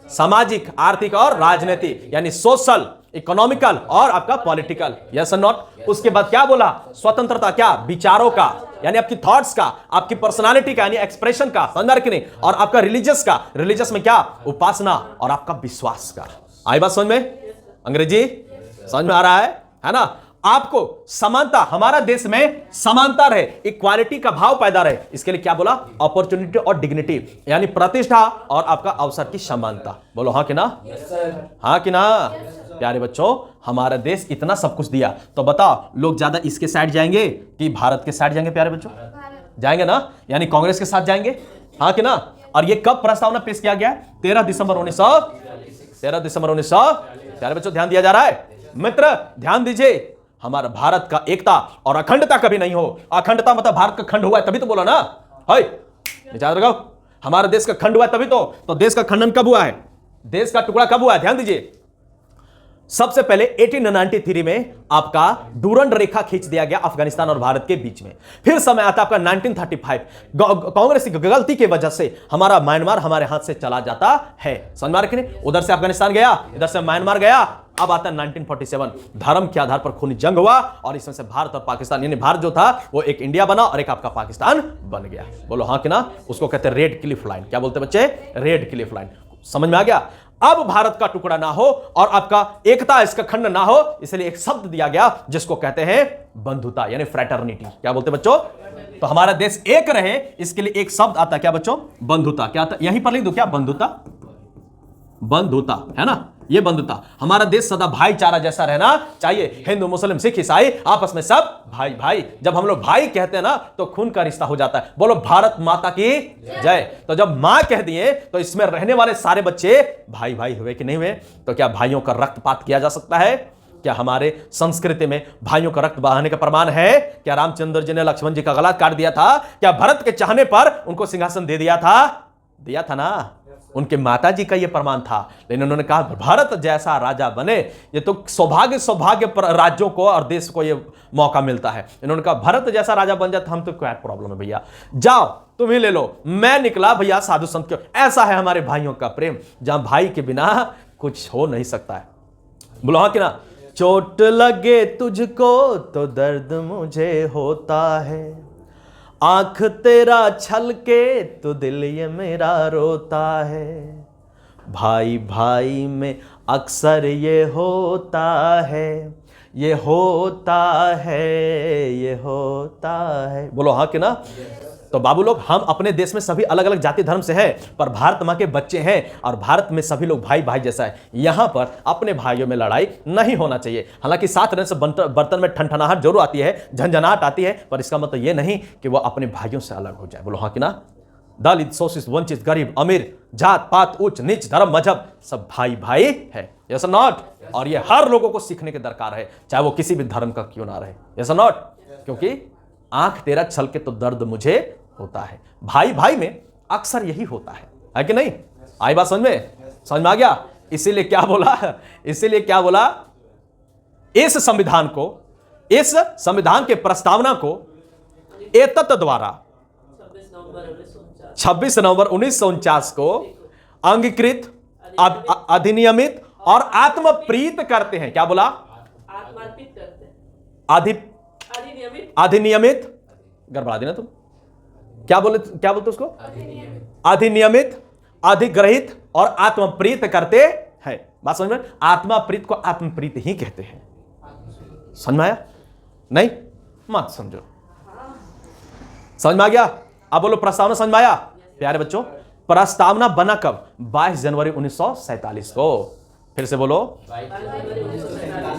सामाजिक, आर्थिक और राजनीतिक, यानी सोशल, इकोनॉमिकल और आपका पॉलिटिकल। यस और नॉट? उसके बाद क्या बोला? स्वतंत्रता। क्या? विचारों का, यानी आपकी थॉट्स का, आपकी पर्सनालिटी का, यानी एक्सप्रेशन का, समझ कि नहीं? और आपका रिलीजियस का, रिलीजियस में क्या? उपासना और आपका विश्वास का। आई बात समझ में? अंग्रेजी समझ में आ रहा है ना? आपको समानता, हमारा देश में समानता रहे, इक्वालिटी का भाव पैदा रहे, इसके लिए क्या बोला? अपॉर्चुनिटी और डिग्निटी, यानी प्रतिष्ठा और आपका अवसर की समानता। बोलो हाँ कि ना? हाँ कि ना? प्यारे बच्चों, हमारा देश इतना सब कुछ दिया, तो बताओ लोग ज्यादा इसके साइड जाएंगे कि भारत के साइड जाएंगे? प्यारे बच्चों जाएंगे ना, यानी कांग्रेस के साथ जाएंगे। हाँ कि ना? और ये कब प्रस्तावना पेश किया गया? 13 दिसंबर 1900। प्यारे बच्चों ध्यान दिया जा रहा है? मित्र ध्यान दीजिए, हमारा भारत का एकता और अखंडता कभी नहीं हो। अखंडता मतलब भारत का खंड हुआ है तभी तो बोला ना, है विचार रखो। हमारा देश का खंड हुआ है तभी तो देश का खंडन कब हुआ है? देश का टुकड़ा कब हुआ है? ध्यान दीजिए। सबसे पहले 1893 में आपका डूरंड रेखा खींच दिया गया अफगानिस्तान और भारत के बीच में। फिर समय आता आपका 1935। कांग्रेस की गलती की वजह से हमारा म्यांमार हमारे हाथ से चला जाता है। समझ में, उधर से अफगानिस्तान गया, इधर से म्यांमार गया। अब आता है 1947, धर्म के आधार पर खूनी जंग हुआ और इसमें से भारत और पाकिस्तान, यानी भारत जो था वो एक इंडिया बना और एक आपका पाकिस्तान बन गया। बोलो हाँ कि ना? उसको कहते हैं रेड क्लिफ लाइन। क्या बोलते बच्चे? Red Cliff line. समझ में आ गया? अब भारत का टुकड़ा ना हो और आपका एकता, इसका खंड ना हो, इसलिए एक शब्द दिया गया जिसको कहते हैं बंधुता, यानी फ्रेटर्निटी। क्या बोलते बच्चों? तो हमारा देश एक रहे इसके लिए एक शब्द आता है, क्या बच्चों? बंधुता। क्या आता? यहीं पर लिख दो, क्या? बंधुता। बंधुता है ना, ये बंधुता। हमारा देश सदा भाईचारा जैसा रहना चाहिए। हिंदू, मुस्लिम, सिख, ईसाई आपस में सब भाई भाई। जब हम लोग भाई कहते हैं ना तो खून का रिश्ता हो जाता है। बोलो भारत माता की जय। तो जब मां कह दिए तो इसमें रहने वाले सारे बच्चे भाई भाई हुए कि नहीं हुए? तो क्या भाइयों का रक्तपात किया जा सकता है? क्या हमारे संस्कृति में भाइयों का रक्त बहाने का प्रमाण है? क्या रामचंद्र जी ने लक्ष्मण जी का गला काट दिया था? क्या भरत के चाहने पर उनको सिंहासन दे दिया था? दिया था ना। उनके माताजी का यह प्रमाण था, लेकिन उन्होंने कहा भारत जैसा राजा बने। ये तो सौभाग्य राज्यों को और देश को ये मौका मिलता है। इन्होंने कहा भारत जैसा राजा बन जाता, हम तो क्या प्रॉब्लम है भैया, जाओ तुम ही ले लो। मैं निकला भैया साधु संत क्यों? ऐसा है हमारे भाइयों का प्रेम, जहां भाई के बिना कुछ हो नहीं सकता है। बोलो हाँ कि ना? चोट लगे तुझको तो दर्द मुझे होता है, आंख तेरा छलके तो दिल ये मेरा रोता है, भाई भाई में अक्सर ये होता है, ये होता है, ये होता है। बोलो हाँ कि ना? तो बाबू लोग, हम अपने देश में सभी अलग अलग जाति धर्म से हैं, पर भारत माँ के बच्चे हैं और भारत में सभी लोग भाई भाई जैसा है। यहां पर अपने भाइयों में लड़ाई नहीं होना चाहिए। हालांकि साथ रहने से बर्तन में ठनठनाहट जरूर आती है, झंझनाहट आती है, पर इसका मतलब यह नहीं कि वह अपने भाइयों से अलग हो जाए। बोलो हाँ कि ना? दलित, शोषित, वंचित, गरीब, अमीर, जात पात, उच्च नीच, धर्म, मजहब, सब भाई भाई है। Yes not? और ये हर लोगों को सीखने की दरकार है, चाहे वो किसी भी धर्म का क्यों ना रहे। Yes not? क्योंकि आंख तेरा छलके तो दर्द मुझे होता है। भाई भाई में अक्सर यही होता है कि नहीं? आई बात समझ में? समझ में आ गया? इसीलिए क्या बोला? इस संविधान को, इस संविधान के प्रस्तावना को एतत् द्वारा 26 नवंबर 1949 को अंगीकृत, अधिनियमित और आत्मप्रीत करते हैं। क्या बोला? आत्मर्पित करते हैं। अधिनियमित, गड़बड़ा देना तुम, क्या बोलते उसको? अधिनियमित, अधिग्रहित और आत्मप्रीत करते हैं। बात समझ में? आत्मप्रीत को आत्मप्रीत ही कहते हैं। समझ में आया? नहीं मत समझो। समझ में आ गया? अब बोलो प्रस्तावना समझ में आया? प्यारे बच्चों, प्रस्तावना बना कब? 22 जनवरी 1947 को। फिर से बोलो,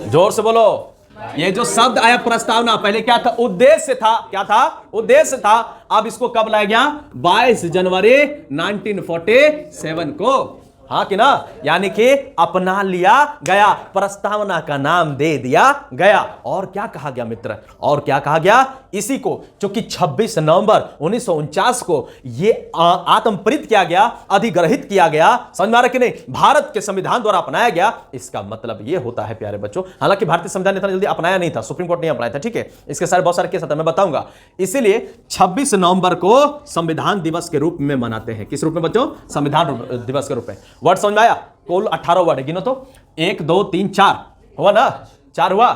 जोर से बोलो। ये जो शब्द आया प्रस्तावना, पहले क्या था? उद्देश्य था। क्या था? उद्देश्य था। अब इसको कब लाया गया? 22 जनवरी 1947 को। हाँ कि ना? यानी कि अपना लिया गया, प्रस्तावना का नाम दे दिया गया। और क्या कहा गया मित्र? और क्या कहा गया? इसी को जो कि 26 नवंबर 1949 को ये आत्मप्रीत किया गया, अधिग्रहित किया गया, समझ में आ रहा कि नहीं? भारत के संविधान द्वारा अपनाया गया। इसका मतलब ये होता है प्यारे बच्चों, हालांकि भारतीय संविधान इतना जल्दी अपनाया नहीं था, सुप्रीम कोर्ट नहीं अपनाया था, ठीक है? इसके सारे बहुत सारे केस मैं बताऊंगा। इसीलिए 26 नवंबर को संविधान दिवस के रूप में मनाते हैं। किस रूप में बच्चों? संविधान दिवस के रूप में। वर्ड समझ में आया? कुल 18 वर्ड है, गिनो तो। 1 2 3 4 हुआ ना? 4 हुआ,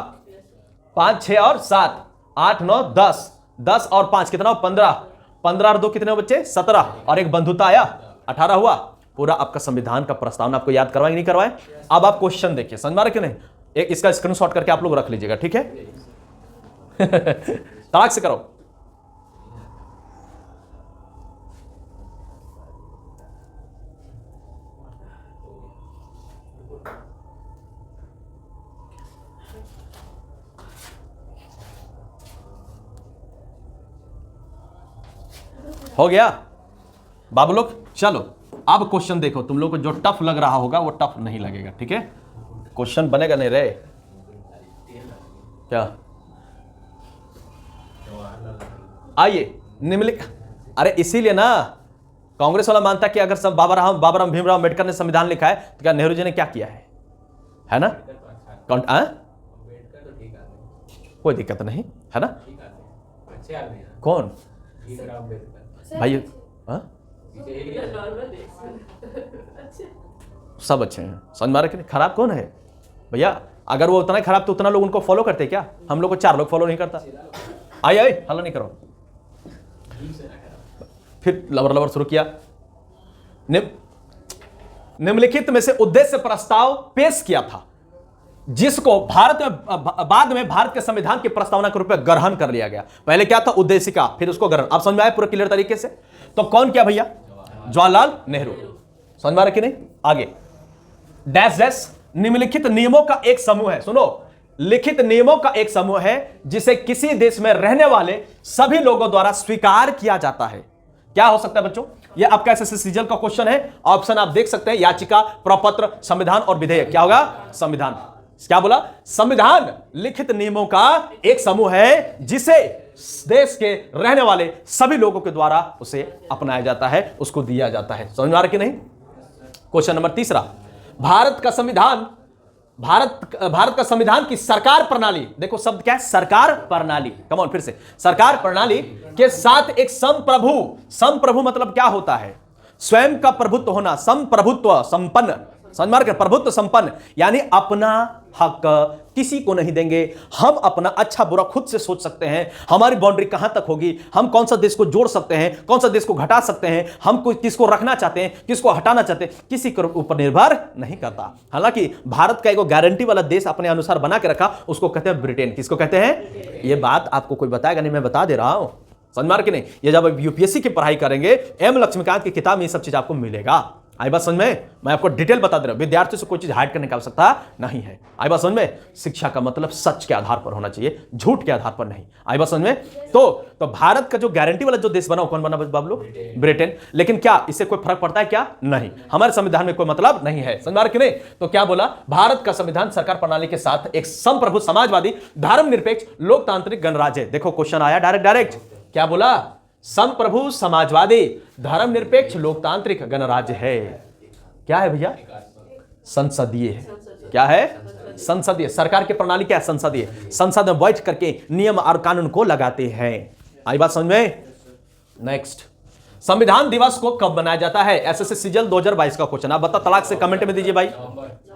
5 6 और 7 8 9 10, 10 और 5 कितना? 15, 15 और 2 कितने बच्चे? 17, और एक बंधुता आया, 18 हुआ। पूरा आपका संविधान का प्रस्तावना आपको याद करवाएंगे नहीं करवाए? अब आप क्वेश्चन देखिए, समझ में आ रहा कि नहीं? एक इसका स्क्रीनशॉट करके आप लोग रख लीजिएगा, ठीक है? तड़ाक से करो। हो गया बाबू लोग? चलो अब क्वेश्चन देखो। तुम लोग को जो टफ लग रहा होगा वो टफ नहीं लगेगा, ठीक है? क्वेश्चन बनेगा नहीं रे? क्या? आइए निम्नलिखित, अरे इसीलिए ना कांग्रेस वाला मानता कि अगर सब बाबा राम भीमराव अम्बेडकर ने संविधान लिखा है तो क्या नेहरू जी ने क्या किया है ना? कोई दिक्कत नहीं है ना? कौन भाई? सब अच्छे हैं, समझ में आ रहा है? खराब कौन है भैया? अगर वो उतना खराब तो उतना लोग उनको फॉलो करते क्या? हम लोग को 4 लोग फॉलो नहीं करता। आइए हल्ला नहीं करो। फिर लबर शुरू किया। निम्नलिखित में से उद्देश्य प्रस्ताव पेश किया था जिसको भारत में बाद में भारत के संविधान की प्रस्तावना के रूप में ग्रहण कर लिया गया। पहले क्या था? उद्देशिका, फिर उसको ग्रहण। आप समझ में आया पूरा क्लियर तरीके से? तो कौन किया भैया? जवाहरलाल नेहरू। समझ में आ रहा कि नहीं? आगे डैश डैश निम्नलिखित नियमों का एक समूह है। सुनो, लिखित नियमों का एक समूह है जिसे किसी देश में रहने वाले सभी लोगों द्वारा स्वीकार किया जाता है। क्या हो सकता है बच्चों? यह आपका एसएससी सीजीएल का क्वेश्चन है। ऑप्शन आप देख सकते हैं, याचिका, प्रपत्र, संविधान और विधेयक। क्या होगा? संविधान। क्या बोला? संविधान लिखित नियमों का एक समूह है जिसे देश के रहने वाले सभी लोगों के द्वारा उसे अपनाया जाता है, उसको दिया जाता है। समझ में आ रहा कि नहीं? क्वेश्चन नंबर 3, भारत का संविधान की सरकार प्रणाली, देखो शब्द क्या है? सरकार प्रणाली। कम ऑन, फिर से। सरकार प्रणाली के साथ एक संप्रभु मतलब क्या होता है? स्वयं का प्रभुत्व होना, संप्रभुत्व संपन्न। समझ मार के? प्रभुत्व संपन्न यानी अपना हक किसी को नहीं देंगे, हम अपना अच्छा बुरा खुद से सोच सकते हैं, हमारी बाउंड्री कहां तक होगी, हम कौन सा देश को जोड़ सकते हैं, कौन सा देश को घटा सकते हैं, हम किसको रखना चाहते हैं, किसको हटाना चाहते हैं, किसी के ऊपर निर्भर नहीं करता। हालांकि भारत का एक गारंटी वाला देश अपने अनुसार बना के रखा, उसको कहते हैं ब्रिटेन। किसको कहते हैं? यह बात आपको कोई बताएगा नहीं, मैं बता दे रहा हूं। समझ मार के नहीं, ये जब आप यूपीएससी की पढ़ाई करेंगे एम लक्ष्मीकांत की किताब में ये सब चीज आपको मिलेगा। आई बात समझ में? मैं आपको डिटेल बता दे रहा हूं, विद्यार्थियों से कोई चीज हाइड करने की आवश्यकता नहीं है। आई बात समझ में? शिक्षा का मतलब सच के आधार पर होना चाहिए, झूठ के आधार पर नहीं। आई बात समझ में? तो भारत का जो गारंटी वाला जो देश बना कौन बना बाबू? ब्रिटेन। लेकिन क्या इससे कोई फर्क पड़ता है क्या? नहीं, हमारे संविधान में कोई मतलब नहीं है। समझ कि नहीं? तो क्या बोला? भारत का संविधान सरकार प्रणाली के साथ एक संप्रभु, समाजवादी, धर्मनिरपेक्ष, लोकतांत्रिक गणराज्य है। देखो क्वेश्चन आया डायरेक्ट, क्या बोला? संप्रभु, समाजवादी, धर्मनिरपेक्ष, लोकतांत्रिक गणराज्य है। क्या है भैया? संसदीय है। क्या है? संसदीय। सरकार की प्रणाली क्या है? संसदीय। संसद में बैठ करके नियम और कानून को लगाते हैं। आई बात समझ में? नेक्स्ट, संविधान दिवस को कब मनाया जाता है? एसएससी सीजल 2022 का क्वेश्चन। आप बता तलाक से कमेंट में दीजिए भाई।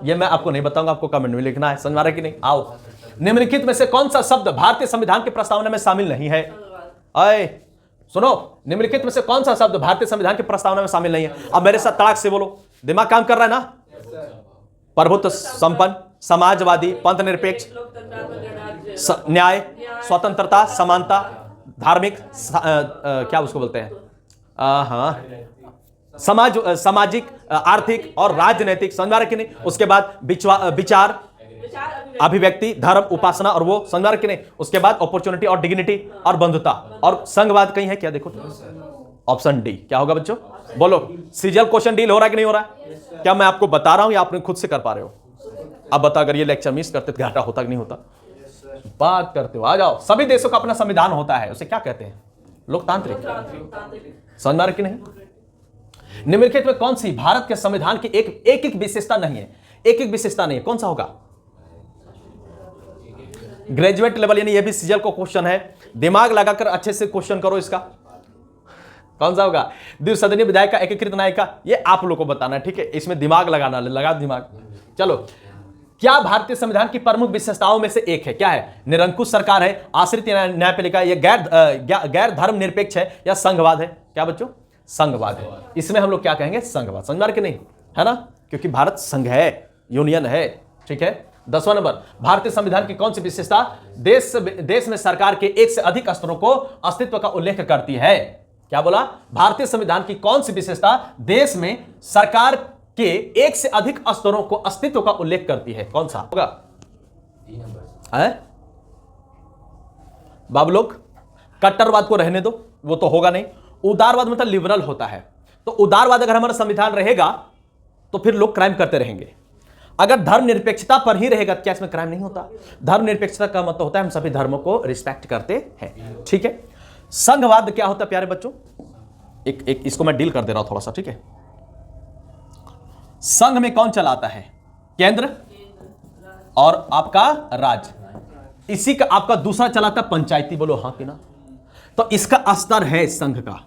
ये मैं आपको नहीं बताऊंगा, आपको कमेंट में लिखना है। समझ आ रहा है कि नहीं? आओ, निम्नलिखित में से कौन सा शब्द भारतीय संविधान की प्रस्तावना में शामिल नहीं है? आए सुनो, निम्नलिखित में से कौन सा शब्द भारतीय संविधान की प्रस्तावना में शामिल नहीं है? अब मेरे साथ तड़ाक से बोलो, दिमाग काम कर रहा है ना? प्रभुत्व संपन्न, समाजवादी, पंथ निरपेक्ष, न्याय, स्वतंत्रता, समानता, धार्मिक, क्या उसको बोलते हैं, हाँ, सामाजिक, आर्थिक और राजनीतिक। समझ कि नहीं? उसके बाद विचार, अभिव्यक्ति, धर्म, उपासना और वो। समझ कि नहीं? उसके बाद अपॉर्चुनिटी और डिग्निटी और बंधुता और संघवाद कहीं है क्या? देखो ऑप्शन डी। क्या होगा बच्चों? बोलो, सीजल क्वेश्चन डील हो रहा है कि नहीं हो रहा है? क्या मैं आपको बता रहा हूं या आपने खुद से कर पा रहे हो? अब बता, अगर ये लेक्चर मिस करते तो घाटा होता कि नहीं होता? बात करते हो, आ जाओ। सभी देशों का अपना संविधान होता है, उसे क्या कहते हैं? लोकतांत्रिक। समझ में आ रहा कि नहीं? निम्नलिखित में कौन सी भारत के संविधान की एक विशेषता नहीं है? एक विशेषता नहीं है, कौन सा होगा? ग्रेजुएट लेवल, यानी ये भी सीजल को क्वेश्चन है, दिमाग लगाकर अच्छे से क्वेश्चन करो इसका। कौन सा होगा? द्विसदनीय विधायक का एकीकृत न्याय का, ये आप लोगों को बताना है, ठीक है? इसमें दिमाग लगाना, लगा दिमाग। चलो, क्या भारतीय संविधान की प्रमुख विशेषताओं में से एक है? क्या है? निरंकुश सरकार है, आश्रित न्यायपालिका, ये गैर धर्म निरपेक्ष है, या संघवाद है? क्या बच्चों? संघवाद है। इसमें हम लोग क्या कहेंगे? संघवाद। समझ के नहीं है ना? क्योंकि भारत संघ है, यूनियन है, ठीक है। 10वां नंबर, भारतीय संविधान की कौन सी विशेषता देश में सरकार के एक से अधिक स्तरों को अस्तित्व का उल्लेख करती है? क्या बोला? भारतीय संविधान की कौन सी विशेषता देश में सरकार के एक से अधिक स्तरों को अस्तित्व का उल्लेख करती है? कौन सा होगा? बाबू लोग, कट्टरवाद को रहने दो, वो तो होगा नहीं। उदारवाद मतलब लिबरल होता है, तो उदारवाद अगर हमारा संविधान रहेगा तो फिर लोग क्राइम करते रहेंगे। अगर धर्मनिरपेक्षता पर ही रहेगा तो क्या इसमें क्राइम नहीं होता? धर्मनिरपेक्षता का मतलब होता है हम सभी धर्मों को रिस्पेक्ट करते हैं, ठीक है। संघवाद क्या होता है प्यारे बच्चों? एक इसको मैं डील कर दे रहा हूं थोड़ा सा, ठीक है। संघ में कौन चलाता है? केंद्र और आपका राज्य। इसी का आपका दूसरा चलाता पंचायती। बोलो हाँ कि ना? तो इसका स्तर है संघ का,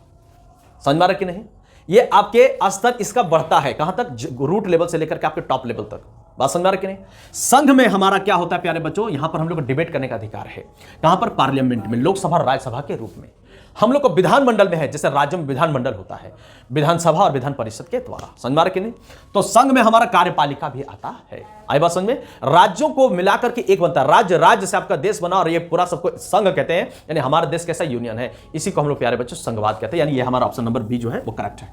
समझ में आ रहा कि नहीं? ये आपके स्तर इसका बढ़ता है कहां तक? रूट लेवल से लेकर के आपके टॉप लेवल तक। बात समझ में आ रहा कि नहीं? संघ में हमारा क्या होता है प्यारे बच्चों? यहां पर हम लोग को डिबेट करने का अधिकार है। कहां पर? पार्लियामेंट में, लोकसभा और राज्यसभा के रूप में। हम लोग को विधानमंडल में है, जैसे राज्यों में विधानमंडल होता है, विधानसभा और विधान परिषद के द्वारा। समझ में आ रहा कि नहीं? तो संघ में हमारा कार्यपालिका भी आता है। आई बात समझ में? राज्यों को मिलाकर के एक बनता है राज्य से आपका देश बना, और ये पूरा सबको संघ कहते हैं, यानी हमारा देश कैसा यूनियन है। इसी को हम लोग प्यारे बच्चों संघवाद कहते हैं। यानी ये हमारा ऑप्शन नंबर बी जो है वो करेक्ट है।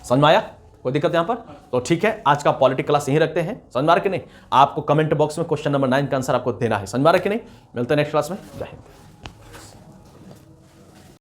समझ में आया? कोई दिक्कत यहां पर? तो ठीक है, आज का पॉलिटिकल क्लास यहीं रखते हैं। समझ में आ रहा कि नहीं? आपको कमेंट बॉक्स में क्वेश्चन नंबर 9 का आंसर आपको देना है। समझ में आ रहा कि नहीं? मिलते हैं नेक्स्ट क्लास में। जय हिंद।